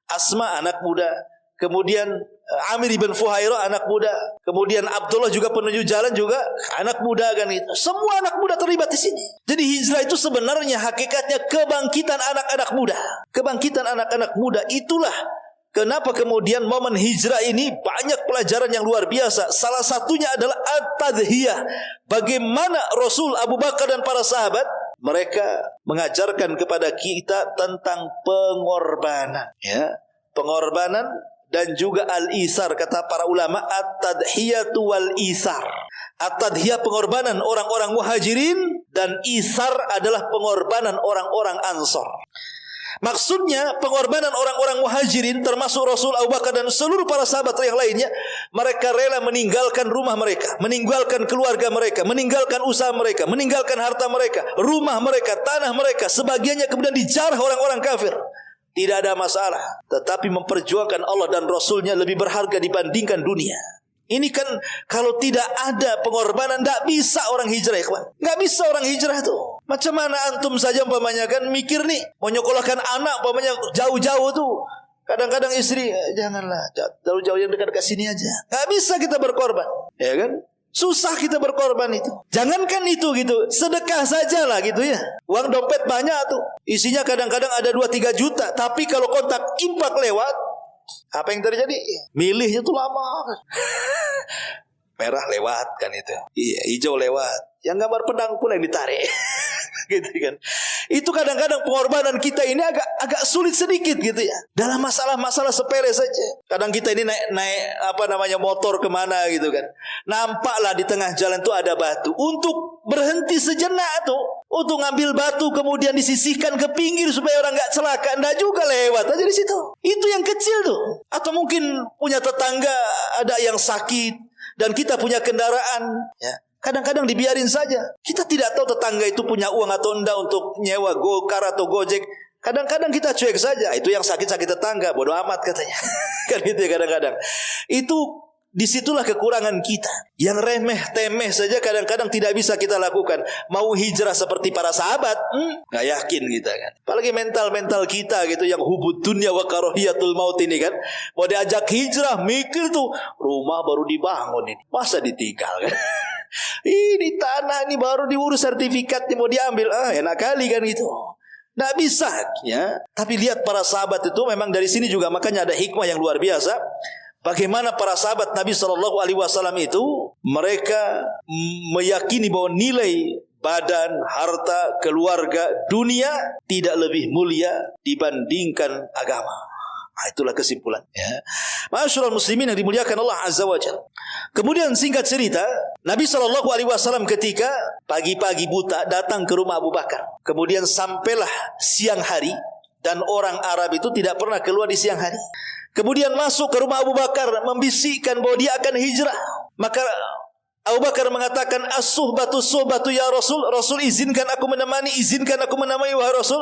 A: Asma anak muda, kemudian Amir ibn Fuhairah anak muda, kemudian Abdullah juga penuju jalan juga anak muda kan itu. Semua anak muda terlibat di sini. Jadi hijrah itu sebenarnya hakikatnya kebangkitan anak-anak muda. Kebangkitan anak-anak muda itulah kenapa kemudian momen hijrah ini banyak pelajaran yang luar biasa. Salah satunya adalah at-tadhiyah. Bagaimana Rasul, Abu Bakar dan para sahabat mereka mengajarkan kepada kita tentang pengorbanan, ya. Pengorbanan dan juga al-isar, kata para ulama, at-tadhiyatu wal-isar. At-tadhiyah pengorbanan orang-orang muhajirin, dan isar adalah pengorbanan orang-orang ansor. Maksudnya pengorbanan orang-orang muhajirin termasuk Rasul, Abu Bakar dan seluruh para sahabat yang lainnya, mereka rela meninggalkan rumah mereka, meninggalkan keluarga mereka, meninggalkan usaha mereka, meninggalkan harta mereka, rumah mereka, tanah mereka, sebagiannya kemudian dijarah orang-orang kafir. Tidak ada masalah, tetapi memperjuangkan Allah dan Rasulnya lebih berharga dibandingkan dunia. Ini kan kalau tidak ada pengorbanan, tidak bisa orang hijrah, ikhwan. Nggak bisa orang hijrah tuh. Macam mana antum saja umpamanya kan mikir nih, mau nyekolahkan anak umpamanya jauh-jauh tuh. Kadang-kadang istri, janganlah, jauh-jauh yang dekat ke sini aja. Nggak bisa kita berkorban, ya kan? Susah kita berkorban itu. Jangankan itu gitu, sedekah sajalah gitu ya. Uang dompet banyak tuh, isinya kadang-kadang ada 2-3 juta. Tapi kalau kontak infak lewat, apa yang terjadi? Milihnya tuh lama. Merah lewat kan itu, iya, hijau lewat, yang gambar pedang pula yang ditarik. Gitu kan. Itu kadang-kadang pengorbanan kita ini agak sulit sedikit gitu ya. Dalam masalah-masalah sepele saja. Kadang kita ini naik motor kemana gitu kan. Nampaklah di tengah jalan tuh ada batu. Untuk berhenti sejenak tuh, untuk ngambil batu kemudian disisihkan ke pinggir supaya orang nggak celaka. Nggak juga, lewat aja di situ. Itu yang kecil tuh. Atau mungkin punya tetangga ada yang sakit dan kita punya kendaraan, ya. Kadang-kadang dibiarin saja. Kita tidak tahu tetangga itu punya uang atau enggak untuk nyewa Gokar atau Gojek. Kadang-kadang kita cuek saja. Itu yang sakit-sakit tetangga, bodoh amat katanya. Kan gitu ya kadang-kadang. Itu disitulah kekurangan kita. Yang remeh-temeh saja kadang-kadang tidak bisa kita lakukan. Mau hijrah seperti para sahabat, nggak yakin kita kan. Apalagi mental-mental kita gitu yang hubud dunya wa karahiyatul maut ini kan. Mau diajak hijrah, mikir tuh rumah baru dibangun ini, masa ditinggal kan. Ini tanah ini baru diurus sertifikatnya mau diambil, enak kali kan gitu. Nggak bisa ya. Tapi lihat para sahabat itu memang dari sini juga makanya ada hikmah yang luar biasa. Bagaimana para sahabat Nabi SAW itu mereka meyakini bahwa nilai badan, harta, keluarga, dunia tidak lebih mulia dibandingkan agama. Itulah kesimpulan ya. Ma'asyiral muslimin yang dimuliakan Allah Azza wa Jalla. Kemudian singkat cerita, Nabi SAW ketika pagi-pagi buta datang ke rumah Abu Bakar. Kemudian sampailah siang hari, dan orang Arab itu tidak pernah keluar di siang hari. Kemudian masuk ke rumah Abu Bakar membisikkan bahwa dia akan hijrah. Maka Abu Bakar mengatakan, as-suhbatu suhbatu ya Rasul. Rasul izinkan aku menemani wahai Rasul.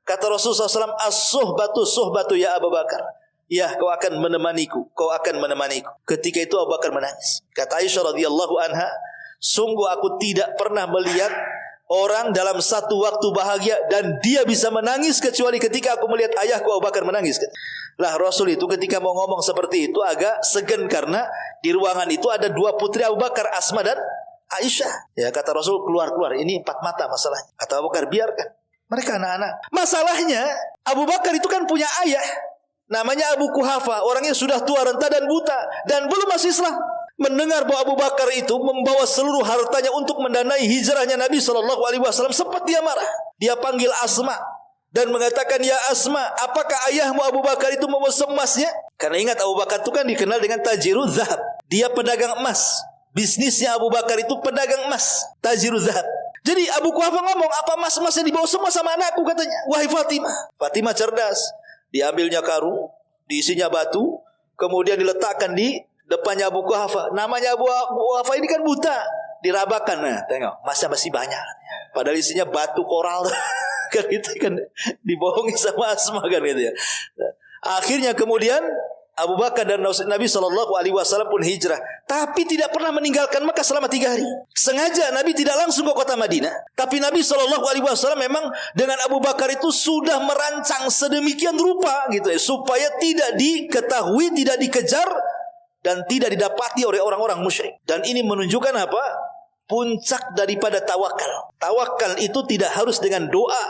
A: Kata Rasul SAW, as-suhbatu suhbatu ya Abu Bakar. Ya, kau akan menemaniku. Ketika itu Abu Bakar menangis. Kata Aisyah radhiyallahu anha, sungguh aku tidak pernah melihat orang dalam satu waktu bahagia dan dia bisa menangis kecuali ketika aku melihat ayahku Abu Bakar menangis. Lah Rasul itu ketika mau ngomong seperti itu agak segan karena di ruangan itu ada 2 putri Abu Bakar, Asma dan Aisyah. Ya, kata Rasul, keluar, ini 4 mata masalahnya. Kata Abu Bakar, biarkan. Mereka anak-anak. Masalahnya Abu Bakar itu kan punya ayah, namanya Abu Quhafa. Orangnya sudah tua, renta dan buta, dan belum masuk Islam. Mendengar bahwa Abu Bakar itu membawa seluruh hartanya untuk mendanai hijrahnya Nabi SAW, sempat dia marah. Dia panggil Asma dan mengatakan, ya Asma, apakah ayahmu Abu Bakar itu membawa emasnya? Karena ingat Abu Bakar itu kan dikenal dengan tajirul zahab. Dia pedagang emas. Bisnisnya Abu Bakar itu pedagang emas, tajirul zahab. Jadi Abu Quhafa ngomong, apa emas-emas yang dibawa semua sama anakku, katanya. Wahai Fatimah. Fatimah cerdas. Diambilnya karung, diisinya batu, kemudian diletakkan di depannya Abu Quhafa. Namanya Abu Quhafa ini kan buta. Dirabakan, nah tengok, masih banyak. Padahal isinya batu koral. Kan itu kan dibohongi sama Asma kan gitu ya. Akhirnya kemudian Abu Bakar dan Nabi SAW pun hijrah, tapi tidak pernah meninggalkan Mekah selama 3 hari. Sengaja Nabi tidak langsung ke kota Madinah, tapi Nabi SAW memang dengan Abu Bakar itu sudah merancang sedemikian rupa gitu ya, supaya tidak diketahui, tidak dikejar, dan tidak didapati oleh orang-orang musyrik. Dan ini menunjukkan apa? Puncak daripada tawakal. Tawakal itu tidak harus dengan doa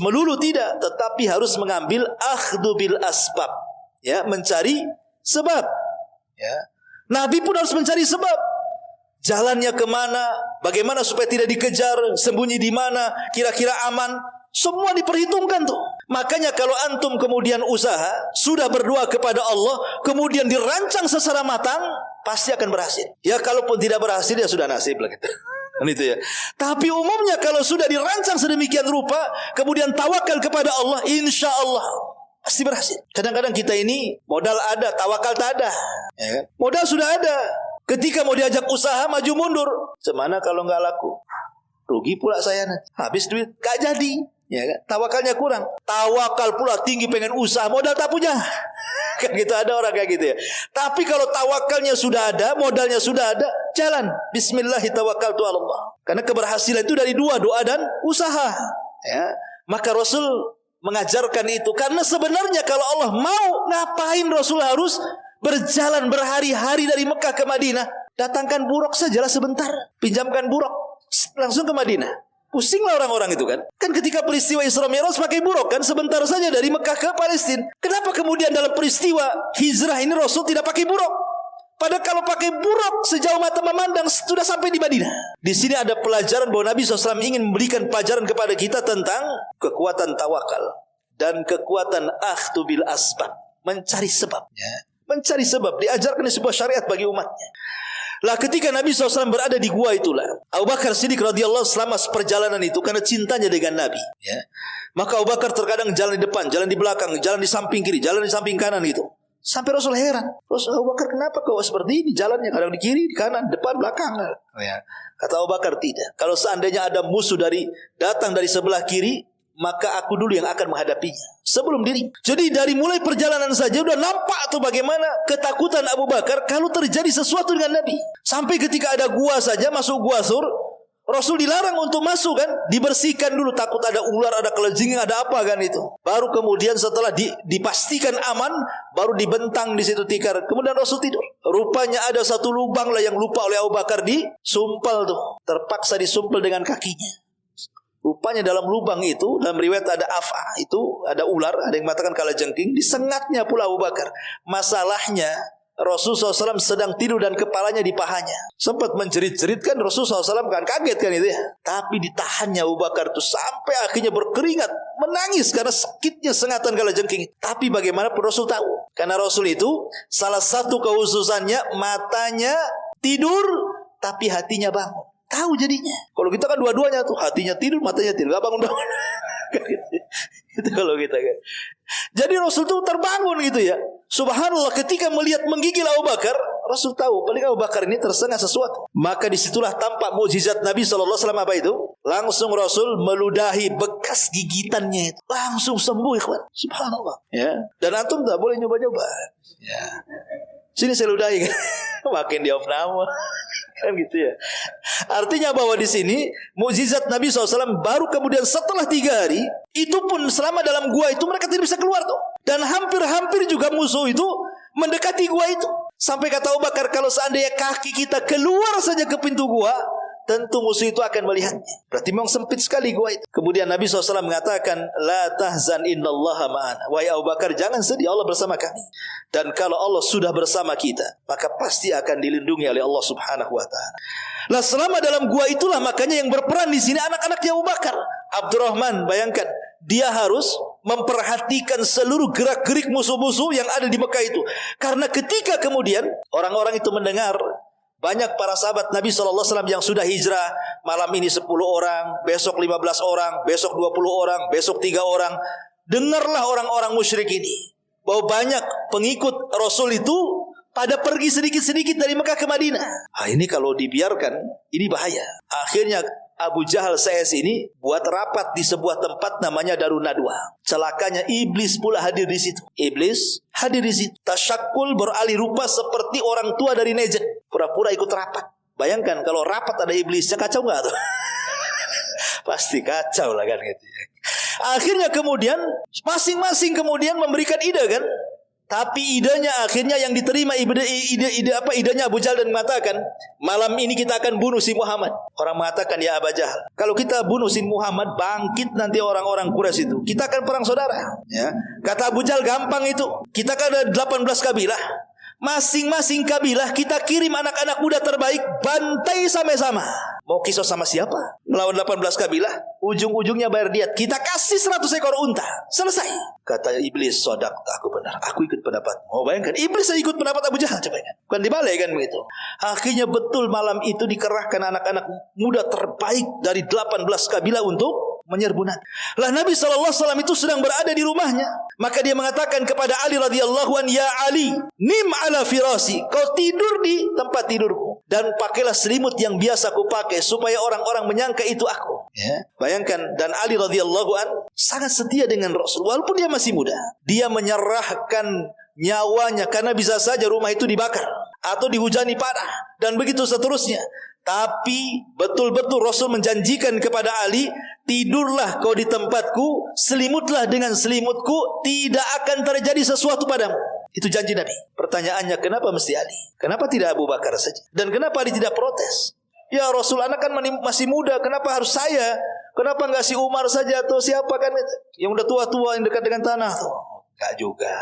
A: melulu, tidak, tetapi harus mengambil akhdhu bil asbab. Ya, mencari sebab. Ya. Nabi pun harus mencari sebab. Jalannya kemana, bagaimana supaya tidak dikejar, sembunyi di mana, kira-kira aman, semua diperhitungkan tuh. Makanya kalau antum kemudian usaha, sudah berdoa kepada Allah, kemudian dirancang secara matang, pasti akan berhasil. Ya kalaupun tidak berhasil, ya sudah nasib lah gitu. Itu ya. Tapi umumnya kalau sudah dirancang sedemikian rupa, kemudian tawakal kepada Allah, insya Allah pasti berhasil. Kadang-kadang kita ini modal ada, tawakal tak ada. Ya. Modal sudah ada, ketika mau diajak usaha maju mundur. Semana kalau nggak laku, rugi pula saya nanti. Habis duit gak jadi. Ya kan? Tawakalnya kurang. Tawakal pula tinggi, pengen usaha, modal tak punya. Kan gitu, ada orang kayak gitu ya. Tapi kalau tawakalnya sudah ada, modalnya sudah ada, jalan. Bismillahirrahmanirrahim. Karena keberhasilan itu dari 2, doa dan usaha. Ya. Maka Rasul mengajarkan itu. Karena sebenarnya kalau Allah mau, ngapain Rasul harus berjalan berhari-hari dari Mekah ke Madinah? Datangkan buruk sajalah sebentar. Pinjamkan buruk, langsung ke Madinah. Pusinglah orang-orang itu kan. Kan ketika peristiwa Isra Mi'raj pakai buruk kan, sebentar saja dari Mekah ke Palestina. Kenapa kemudian dalam peristiwa hijrah ini Rasul tidak pakai buruk? Padahal kalau pakai buruk, sejauh mata memandang sudah sampai di Madinah. Di sini ada pelajaran bahwa Nabi SAW ingin memberikan pelajaran kepada kita tentang kekuatan tawakal dan kekuatan akhdhu bil asbab, mencari sebab. Ya. Mencari sebab diajarkan di sebuah syariat bagi umatnya. Lah ketika Nabi SAW berada di gua itulah, Abu Bakar Siddiq radhiyallahu selama perjalanan itu karena cintanya dengan Nabi, ya. Maka Abu Bakar terkadang jalan di depan, jalan di belakang, jalan di samping kiri, jalan di samping kanan gitu. Sampai Rasul heran. Rasul, Abu Bakar kenapa kau seperti ini? Jalannya kadang di kiri, di kanan, depan, belakang. Ya. Kata Abu Bakar, tidak. Kalau seandainya ada musuh datang dari sebelah kiri, maka aku dulu yang akan menghadapinya sebelum diri. Jadi dari mulai perjalanan saja udah nampak tuh bagaimana ketakutan Abu Bakar kalau terjadi sesuatu dengan Nabi. Sampai ketika ada gua saja, masuk gua Sur, Rasul dilarang untuk masuk kan, dibersihkan dulu, takut ada ular, ada kelajing, ada apa kan itu. Baru kemudian setelah dipastikan aman, baru dibentang di situ tikar. Kemudian Rasul tidur. Rupanya ada satu lubang lah yang lupa oleh Abu Bakar, disumpal tuh, terpaksa disumpal dengan kakinya. Rupanya dalam lubang itu, dalam riwayat ada afa, itu ada ular, ada yang mengatakan kalajengking, disengatnya pula Abu Bakar. Masalahnya Rasulullah SAW sedang tidur dan kepalanya di pahanya. Sempat menjerit-jerit kan, Rasulullah SAW kan kaget kan itu ya. Tapi ditahannya Abu Bakar itu sampai akhirnya berkeringat, menangis karena sakitnya sengatan kalajengking. Tapi bagaimanapun Rasul tahu, karena Rasul itu salah satu kekhususannya matanya tidur tapi hatinya bangun. Tahu jadinya. Kalau kita kan dua-duanya tuh, hatinya tidur, matanya tidur, gak bangun-bangun. Itu kalau kita kan. Jadi Rasul tuh terbangun gitu ya. Subhanallah, ketika melihat menggigil Abu Bakar, Rasul tahu paling Abu Bakar ini tersengat sesuatu. Maka disitulah tampak mukjizat Nabi SAW. Apa itu? Langsung Rasul meludahi bekas gigitannya itu. Langsung sembuh ikhwan. Subhanallah. Ya. Dan antum tak boleh nyoba-nyoba. Ya. Sini saya ludahi kan. Makin di off nama. Kan gitu ya. Artinya bahwa di sini mukjizat Nabi SAW baru kemudian setelah 3 hari, itu pun selama dalam gua itu mereka tidak bisa keluar tuh. Dan hampir-hampir juga musuh itu mendekati gua itu. Sampai kata Abu Bakar, kalau seandainya kaki kita keluar saja ke pintu gua, tentu musuh itu akan melihatnya. Berarti memang sempit sekali gua itu. Kemudian Nabi SAW mengatakan, la tahzan innallaha ma'ana. Wahai Abu Bakar, jangan sedih, Allah bersama kami. Dan kalau Allah sudah bersama kita, maka pasti akan dilindungi oleh Allah Subhanahu wa ta'ala. Lah selama dalam gua itulah makanya yang berperan di sini anak-anaknya Abu Bakar. Abdurrahman, bayangkan, dia harus memperhatikan seluruh gerak-gerik musuh-musuh yang ada di Mekah itu. Karena ketika kemudian orang-orang itu mendengar banyak para sahabat Nabi SAW yang sudah hijrah, malam ini 10 orang, besok 15 orang, besok 20 orang, besok 3 orang. Dengarlah orang-orang musyrik ini bahwa banyak pengikut Rasul itu pada pergi sedikit-sedikit dari Mekah ke Madinah. Ini kalau dibiarkan, ini bahaya. Akhirnya Abu Jahal CS ini buat rapat di sebuah tempat namanya Darun Nadwa. Celakanya iblis pula hadir di situ. Iblis hadir di situ. Tasyakul, beralih rupa seperti orang tua dari Najd. Pura-pura ikut rapat. Bayangkan kalau rapat ada iblisnya, kacau nggak tuh? Pasti kacau lah kan gitu. Akhirnya kemudian masing-masing kemudian memberikan ide kan. Tapi idenya akhirnya yang diterima idenya Abu Jahal dan mengatakan, malam ini kita akan bunuh si Muhammad. Orang mengatakan, ya Abu Jahal, kalau kita bunuh si Muhammad, bangkit nanti orang-orang Quraisy itu. Kita akan perang saudara. Ya. Kata Abu Jahal, gampang itu. Kita kan ada 18 kabilah. Masing-masing kabilah kita kirim anak-anak muda terbaik, bantai sama-sama. Mau kisah sama siapa? Melawan 18 kabilah, ujung-ujungnya bayar diat. Kita kasih 100 ekor unta. Selesai. Kata iblis, sodak, aku benar. Aku ikut pendapat. Oh bayangkan, iblis ikut pendapat Abu Jahal. Coba ingat. Bukan dibalik kan begitu. Akhirnya betul malam itu dikerahkan anak-anak muda terbaik dari 18 kabilah untuk menyerbu Nabi. Lah Nabi SAW itu sedang berada di rumahnya. Maka dia mengatakan kepada Ali radhiyallahu an, ya Ali, nim ala firasi, kau tidur di tempat tidurku. Dan pakailah selimut yang biasa ku pakai, supaya orang-orang menyangka itu aku. Ya. Bayangkan, dan Ali radhiyallahu an sangat setia dengan Rasul. Walaupun dia masih muda, dia menyerahkan nyawanya, karena bisa saja rumah itu dibakar atau dihujani panah, dan begitu seterusnya. Tapi betul-betul Rasul menjanjikan kepada Ali, tidurlah kau di tempatku, selimutlah dengan selimutku, tidak akan terjadi sesuatu padamu. Itu janji Nabi. Pertanyaannya, kenapa mesti Ali? Kenapa tidak Abu Bakar saja? Dan kenapa Ali tidak protes? Ya Rasul, anak kan masih muda, kenapa harus saya? Kenapa enggak si Umar saja atau siapa kan? Yang udah tua-tua, yang dekat dengan tanah tuh. Enggak juga.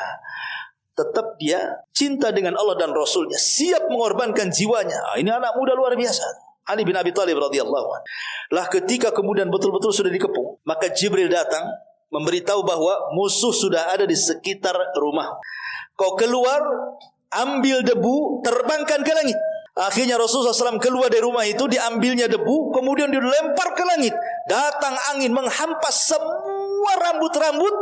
A: Tetap dia cinta dengan Allah dan Rasulnya, siap mengorbankan jiwanya. Ini anak muda luar biasa, Ali bin Abi Thalib radhiyallahu anhu. Lah ketika kemudian betul-betul sudah dikepung, maka Jibril datang memberitahu bahwa musuh sudah ada di sekitar rumah. Kau keluar, ambil debu, terbangkan ke langit. Akhirnya Rasulullah SAW keluar dari rumah itu, diambilnya debu, kemudian dilempar ke langit. Datang angin menghampas semua rambut-rambut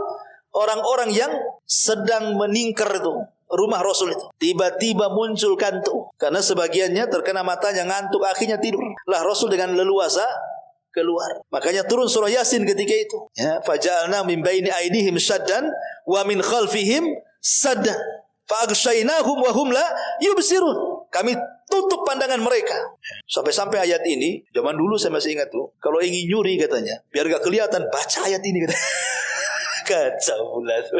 A: orang-orang yang sedang meningker itu, rumah Rasul itu. Tiba-tiba muncul kantuk, karena sebagiannya terkena matanya, ngantuk, akhirnya tidur. Lah Rasul dengan leluasa keluar. Makanya turun surah Yasin ketika itu. Ya, faja'alna min baini aidihim saddan wa min khalfihim saddan fa aghshaynahum wa hum la yubsirun. Kami tutup pandangan mereka. Sampai-sampai ayat ini, zaman dulu saya masih ingat tuh, kalau ingin nyuri katanya, biar gak kelihatan, baca ayat ini katanya. Kacau pula tuh.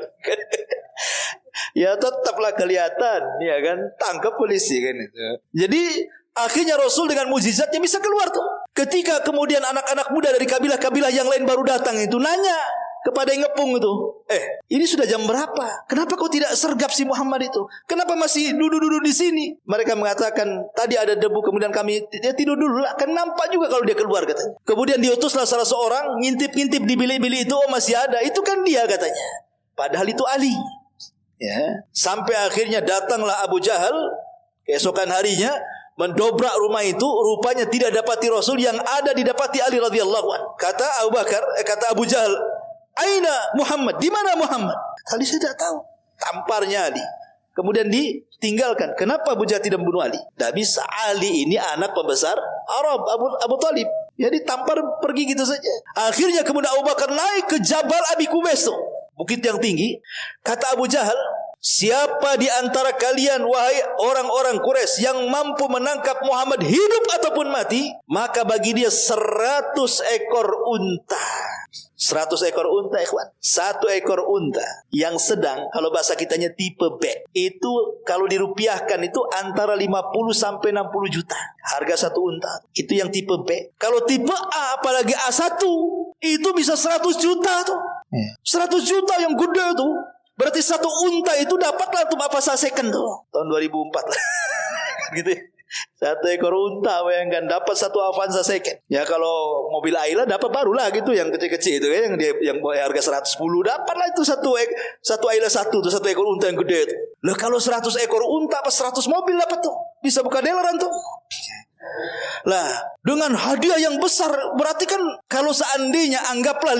A: Ya tetaplah kelihatan, ya kan, tangkap polisi kan itu. Jadi akhirnya Rasul dengan mukjizatnya bisa keluar tuh. Ketika kemudian anak-anak muda dari kabilah-kabilah yang lain baru datang itu nanya kepada yang ngepung itu, ini sudah jam berapa? Kenapa kau tidak sergap si Muhammad itu? Kenapa masih duduk-duduk di sini? Mereka mengatakan, tadi ada debu, kemudian kami tidur dulu lah. Kan nampak juga kalau dia keluar katanya. Kemudian diutuslah salah seorang, ngintip-ngintip di bilik-bilik itu, oh masih ada. Itu kan dia katanya. Padahal itu Ali. Ya. Sampai akhirnya datanglah Abu Jahal, keesokan harinya, mendobrak rumah itu, rupanya tidak dapati Rasul, yang ada didapati Ali radhiyallahu anhu. Kata Abu Jahal, aina Muhammad? Di mana Muhammad? Ali saya tidak tahu. Tamparnya Ali. Kemudian ditinggalkan. Kenapa Abu Jahal tidak membunuh Ali? Tidak bisa. Ali ini anak pembesar Arab, Abu Thalib. Ya ditampar pergi gitu saja. Akhirnya kemudian Abu Bakar naik ke Jabal Abi Qubais, bukit yang tinggi. Kata Abu Jahal, siapa di antara kalian wahai orang-orang Quraisy yang mampu menangkap Muhammad hidup ataupun mati, maka bagi dia 100 ekor unta. 100 ekor unta, ikhwan. 1 ekor unta yang sedang, kalau bahasa kitanya tipe B, itu kalau dirupiahkan itu antara 50 sampai 60 juta. Harga 1 unta. Itu yang tipe B. Kalau tipe A, apalagi A1, itu bisa 100 juta tuh. 100 juta yang gede tuh. Berarti 1 unta itu dapatlah tuh Avanza second tuh. Tahun 2004 lah. Gitu ya. 1 ekor unta bayangkan dapat 1 Avanza second. Ya kalau mobil Ayla dapat barulah gitu yang kecil-kecil itu ya, yang harga 110 dapatlah itu 1 Ayla 1 tuh 1 ekor unta yang gede itu. Lah kalau 100 ekor unta apa 100 mobil dapat tuh. Bisa buka deleran tuh. Lah, dengan hadiah yang besar berarti kan kalau seandainya anggaplah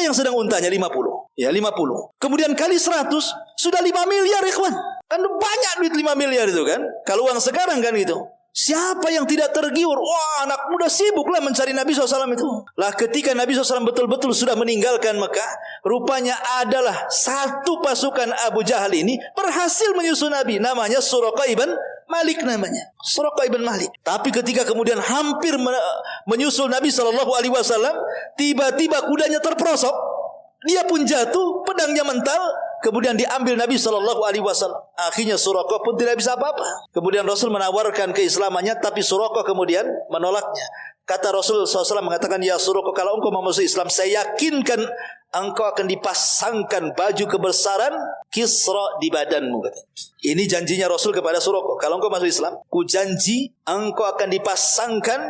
A: yang sedang untanya 50. Ya 50. Kemudian kali 100 sudah 5 miliar ikhwan. Kan banyak duit 5 miliar itu kan. Kalau uang sekarang kan gitu. Siapa yang tidak tergiur? Wah, anak muda sibuklah mencari Nabi SAW itu. Lah ketika Nabi SAW betul-betul sudah meninggalkan Mekah, rupanya adalah satu pasukan Abu Jahal ini berhasil menyusul Nabi. Namanya Suraqah ibn Malik namanya. Suraqah ibn Malik. Tapi ketika kemudian hampir menyusul Nabi SAW, tiba-tiba kudanya terperosok. Dia pun jatuh, pedangnya mental, kemudian diambil Nabi SAW. Akhirnya Suraqah pun tidak bisa apa-apa. Kemudian Rasul menawarkan keislamannya, tapi Suraqah kemudian menolaknya. Kata Rasul SAW mengatakan, ya Suraqah, kalau engkau mau masuk Islam, saya yakinkan engkau akan dipasangkan baju kebesaran Kisra di badanmu. Katanya. Ini janjinya Rasul kepada Suraqah. Kalau engkau masuk Islam, ku janji engkau akan dipasangkan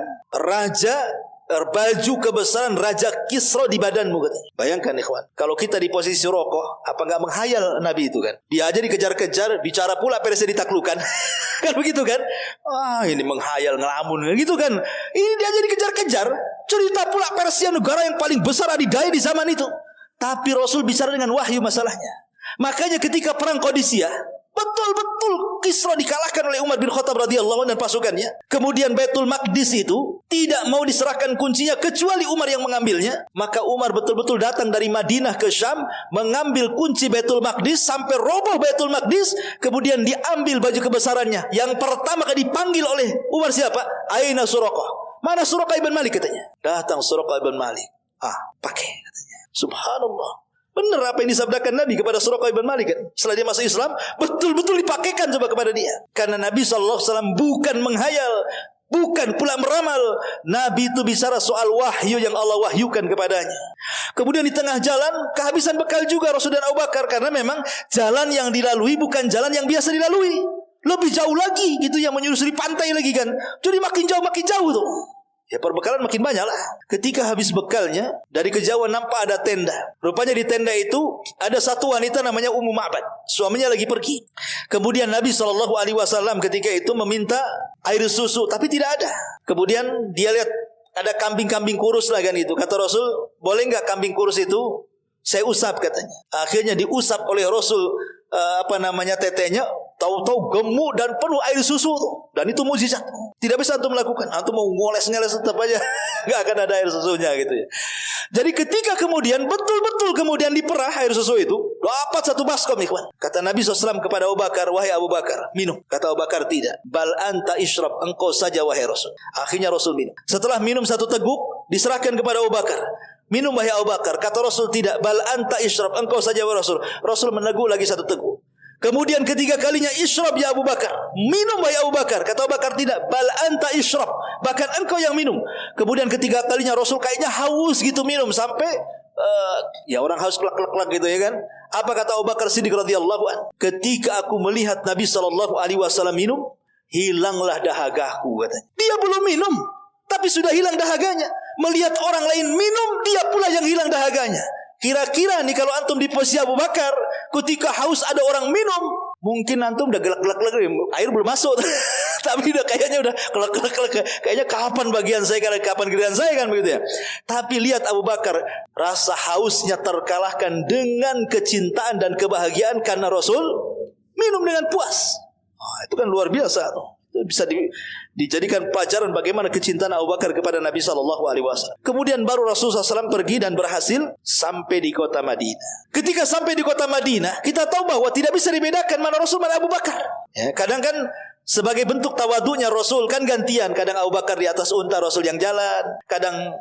A: baju kebesaran Raja Kisra di badanmu katanya. Bayangkan ikhwan, kalau kita di posisi Suraqah, apa enggak menghayal Nabi itu kan? Dia aja dikejar-kejar, bicara pula Persia ditaklukkan. Kan begitu kan? Ah, ini menghayal, ngelamun gitu kan. Ini dia aja dikejar-kejar, cerita pula Persia negara yang paling besar adidaya di zaman itu. Tapi Rasul bicara dengan wahyu masalahnya. Makanya ketika perang Qadisiyah, betul-betul Kisra dikalahkan oleh Umar bin Khattab radhiyallahu anhu dan pasukannya. Kemudian Baitul Maqdis itu tidak mau diserahkan kuncinya kecuali Umar yang mengambilnya. Maka Umar betul-betul datang dari Madinah ke Syam, mengambil kunci Baitul Maqdis sampai roboh Baitul Maqdis, kemudian diambil baju kebesarannya. Yang pertama kali dipanggil oleh Umar siapa? Aina Suraqah. Mana Suraqah ibn Malik katanya? Datang Suraqah ibn Malik. Pakai katanya. Subhanallah. Benar apa yang disabdakan Nabi kepada Suraqah ibn Malik kan? Setelah dia masuk Islam, betul-betul dipakaikan coba kepada dia. Karena Nabi SAW bukan menghayal, bukan pula meramal. Nabi itu bicara soal wahyu yang Allah wahyukan kepadanya. Kemudian di tengah jalan, kehabisan bekal juga Rasul dan Abu Bakar. Karena memang jalan yang dilalui bukan jalan yang biasa dilalui. Lebih jauh lagi, gitu yang menyusuri pantai lagi kan. Jadi makin jauh tuh. Ya perbekalan makin banyak lah. Ketika habis bekalnya, dari kejauhan nampak ada tenda. Rupanya di tenda itu ada satu wanita namanya Ummu Ma'bad. Suaminya lagi pergi. Kemudian Nabi SAW ketika itu meminta air susu, tapi tidak ada. Kemudian dia lihat ada kambing-kambing kurus lah kan itu. Kata Rasul, boleh nggak kambing kurus itu saya usap katanya. Akhirnya diusap oleh Rasul tetenya. Tahu-tahu gemuk dan penuh air susu tuh. Dan itu mukjizat. Tidak bisa antum melakukan. Antum mau ngoles-ngoles tetap aja enggak akan ada air susunya gitu ya. Jadi ketika kemudian betul-betul kemudian diperah air susu itu, dapat satu baskom ikhwan. Kata Nabi SAW kepada Abu Bakar, wahai Abu Bakar, minum. Kata Abu Bakar, tidak. Bal anta ishrab, engkau saja wahai Rasul. Akhirnya Rasul minum. Setelah minum satu teguk, diserahkan kepada Abu Bakar. Minum wahai Abu Bakar. Kata Rasul, tidak. Bal anta ishrab, engkau saja wahai Rasul. Rasul meneguk lagi satu teguk. Kemudian ketiga kalinya isyrab ya Abu Bakar. Minum wahai Abu Bakar. Kata Abu Bakar tidak. Bal anta isyrab. Bahkan engkau yang minum. Kemudian ketiga kalinya Rasul kayaknya haus gitu minum. Sampai ya orang haus kelak-kelak gitu ya kan. Apa kata Abu Bakar Siddiq radhiyallahu an? Ketika aku melihat Nabi SAW minum, hilanglah dahagaku katanya. Dia belum minum, tapi sudah hilang dahaganya. Melihat orang lain minum, dia pula yang hilang dahaganya. Kira-kira nih kalau antum di posisi Abu Bakar, ketika haus ada orang minum, mungkin antum udah gelak-gelak, air belum masuk. Tapi udah kayaknya udah gelak-gelak. Kayaknya kapan bagian saya, kapan giliran saya kan begitu ya. Tapi lihat Abu Bakar, rasa hausnya terkalahkan dengan kecintaan dan kebahagiaan karena Rasul minum dengan puas. Itu kan luar biasa tuh. Itu bisa dijadikan pelajaran bagaimana kecintaan Abu Bakar kepada Nabi SAW. Kemudian baru Rasulullah SAW pergi dan berhasil sampai di kota Madinah. Ketika sampai di kota Madinah, kita tahu bahwa tidak bisa dibedakan mana Rasul mana Abu Bakar. Ya, kadang kan sebagai bentuk tawadunya Rasul kan gantian. Kadang Abu Bakar di atas unta, Rasul yang jalan. Kadang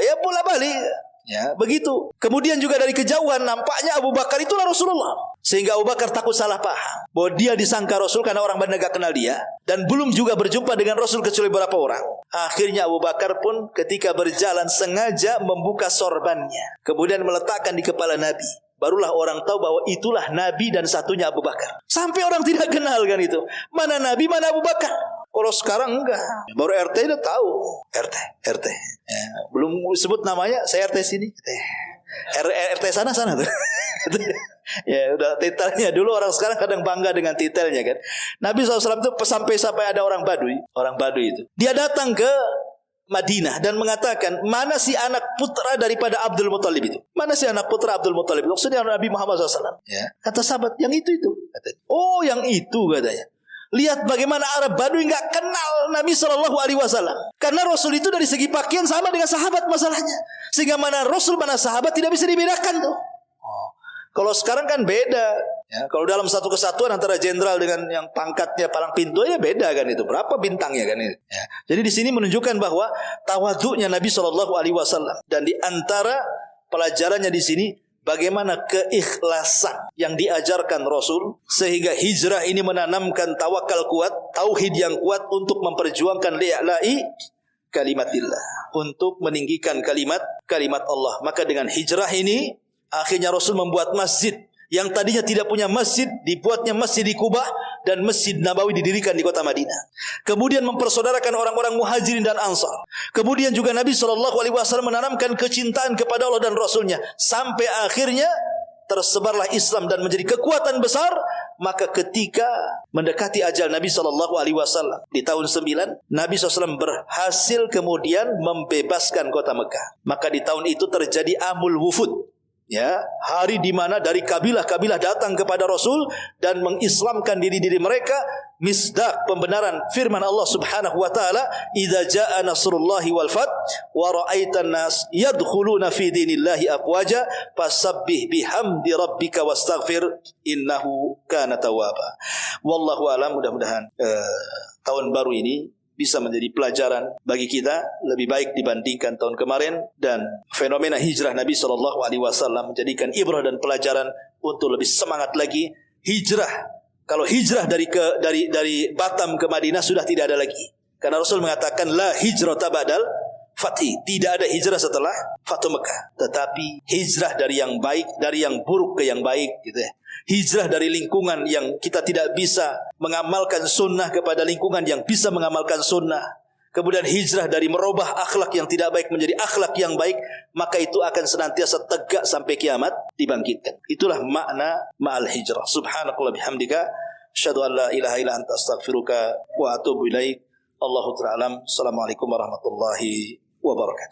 A: ya bola balik. Ya, begitu. Kemudian juga dari kejauhan nampaknya Abu Bakar itulah Rasulullah. Sehingga Abu Bakar takut salah paham bahwa dia disangka Rasul karena orang Madinah gak kenal dia dan belum juga berjumpa dengan Rasul kecuali beberapa orang. Akhirnya Abu Bakar pun ketika berjalan sengaja membuka sorbannya, kemudian meletakkan di kepala Nabi. Barulah orang tahu bahwa itulah Nabi dan satunya Abu Bakar. Sampai orang tidak kenal kan itu. Mana Nabi, mana Abu Bakar. Kalau sekarang enggak. Baru RT udah tahu. RT. Ya, belum sebut namanya, saya RT sini. RT sana tuh. Ya udah titelnya. Dulu orang sekarang kadang bangga dengan titelnya kan. Nabi SAW itu sampai ada orang Baduy itu. Dia datang ke Madinah dan mengatakan, mana si anak putra daripada Abdul Muthalib itu? Mana si anak putra Abdul Muthalib? Maksudnya Nabi Muhammad SAW. Ya. Kata sahabat, yang itu. Oh, yang itu katanya. Lihat bagaimana Arab Baduy nggak kenal Nabi SAW. Karena Rasul itu dari segi pakaian sama dengan sahabat masalahnya. Sehingga mana Rasul mana sahabat tidak bisa dibedakan tuh. Kalau sekarang kan beda. Ya, kalau dalam satu kesatuan antara jenderal dengan yang pangkatnya palang pintu ya beda kan itu. Berapa bintangnya kan itu. Ya. Jadi di sini menunjukkan bahwa tawadhu'nya Nabi SAW. Dan di antara pelajarannya di sini bagaimana keikhlasan yang diajarkan Rasul sehingga hijrah ini menanamkan tawakal kuat, tauhid yang kuat untuk memperjuangkan li'la'i kalimatillah, untuk meninggikan kalimat Allah. Maka dengan hijrah ini akhirnya Rasul membuat masjid yang tadinya tidak punya masjid, dibuatnya masjid di Kubah dan Masjid Nabawi didirikan di kota Madinah. Kemudian mempersaudarakan orang-orang Muhajirin dan Ansar. Kemudian juga Nabi SAW menanamkan kecintaan kepada Allah dan Rasulnya sampai akhirnya tersebarlah Islam dan menjadi kekuatan besar. Maka ketika mendekati ajal Nabi SAW di tahun 9, Nabi SAW berhasil kemudian membebaskan kota Mekah. Maka di tahun itu terjadi Amul Wufud. Ya, hari di mana dari kabilah-kabilah datang kepada Rasul dan mengislamkan diri-diri mereka, misdaq pembenaran firman Allah Subhanahu wa taala, "Idza jaa nasrullahi wal fath wa ra'aitan nas yadkhuluna fi dinillahi afwaja fasabbih bihamdi rabbika wastaghfir innahu kana tawwaba." Wallahu alam, mudah-mudahan tahun baru ini bisa menjadi pelajaran bagi kita lebih baik dibandingkan tahun kemarin, dan fenomena hijrah Nabi SAW menjadikan ibrah dan pelajaran untuk lebih semangat lagi hijrah. Kalau hijrah dari Batam ke Madinah sudah tidak ada lagi, karena Rasul mengatakan la hijrata ba'dal fathi, tidak ada hijrah setelah Fatu Mekah, tetapi hijrah dari yang baik, dari yang buruk ke yang baik gitu ya. Hijrah dari lingkungan yang kita tidak bisa mengamalkan sunnah kepada lingkungan yang bisa mengamalkan sunnah. Kemudian hijrah dari merubah akhlak yang tidak baik menjadi akhlak yang baik. Maka itu akan senantiasa tegak sampai kiamat dibangkitkan. Itulah makna ma'al hijrah. Subhanakallah bihamdika asyhadu an la ilaha illa anta astaghfiruka wa atubu ilaik. Allahu ta'ala alam. Assalamualaikum warahmatullahi wabarakatuh.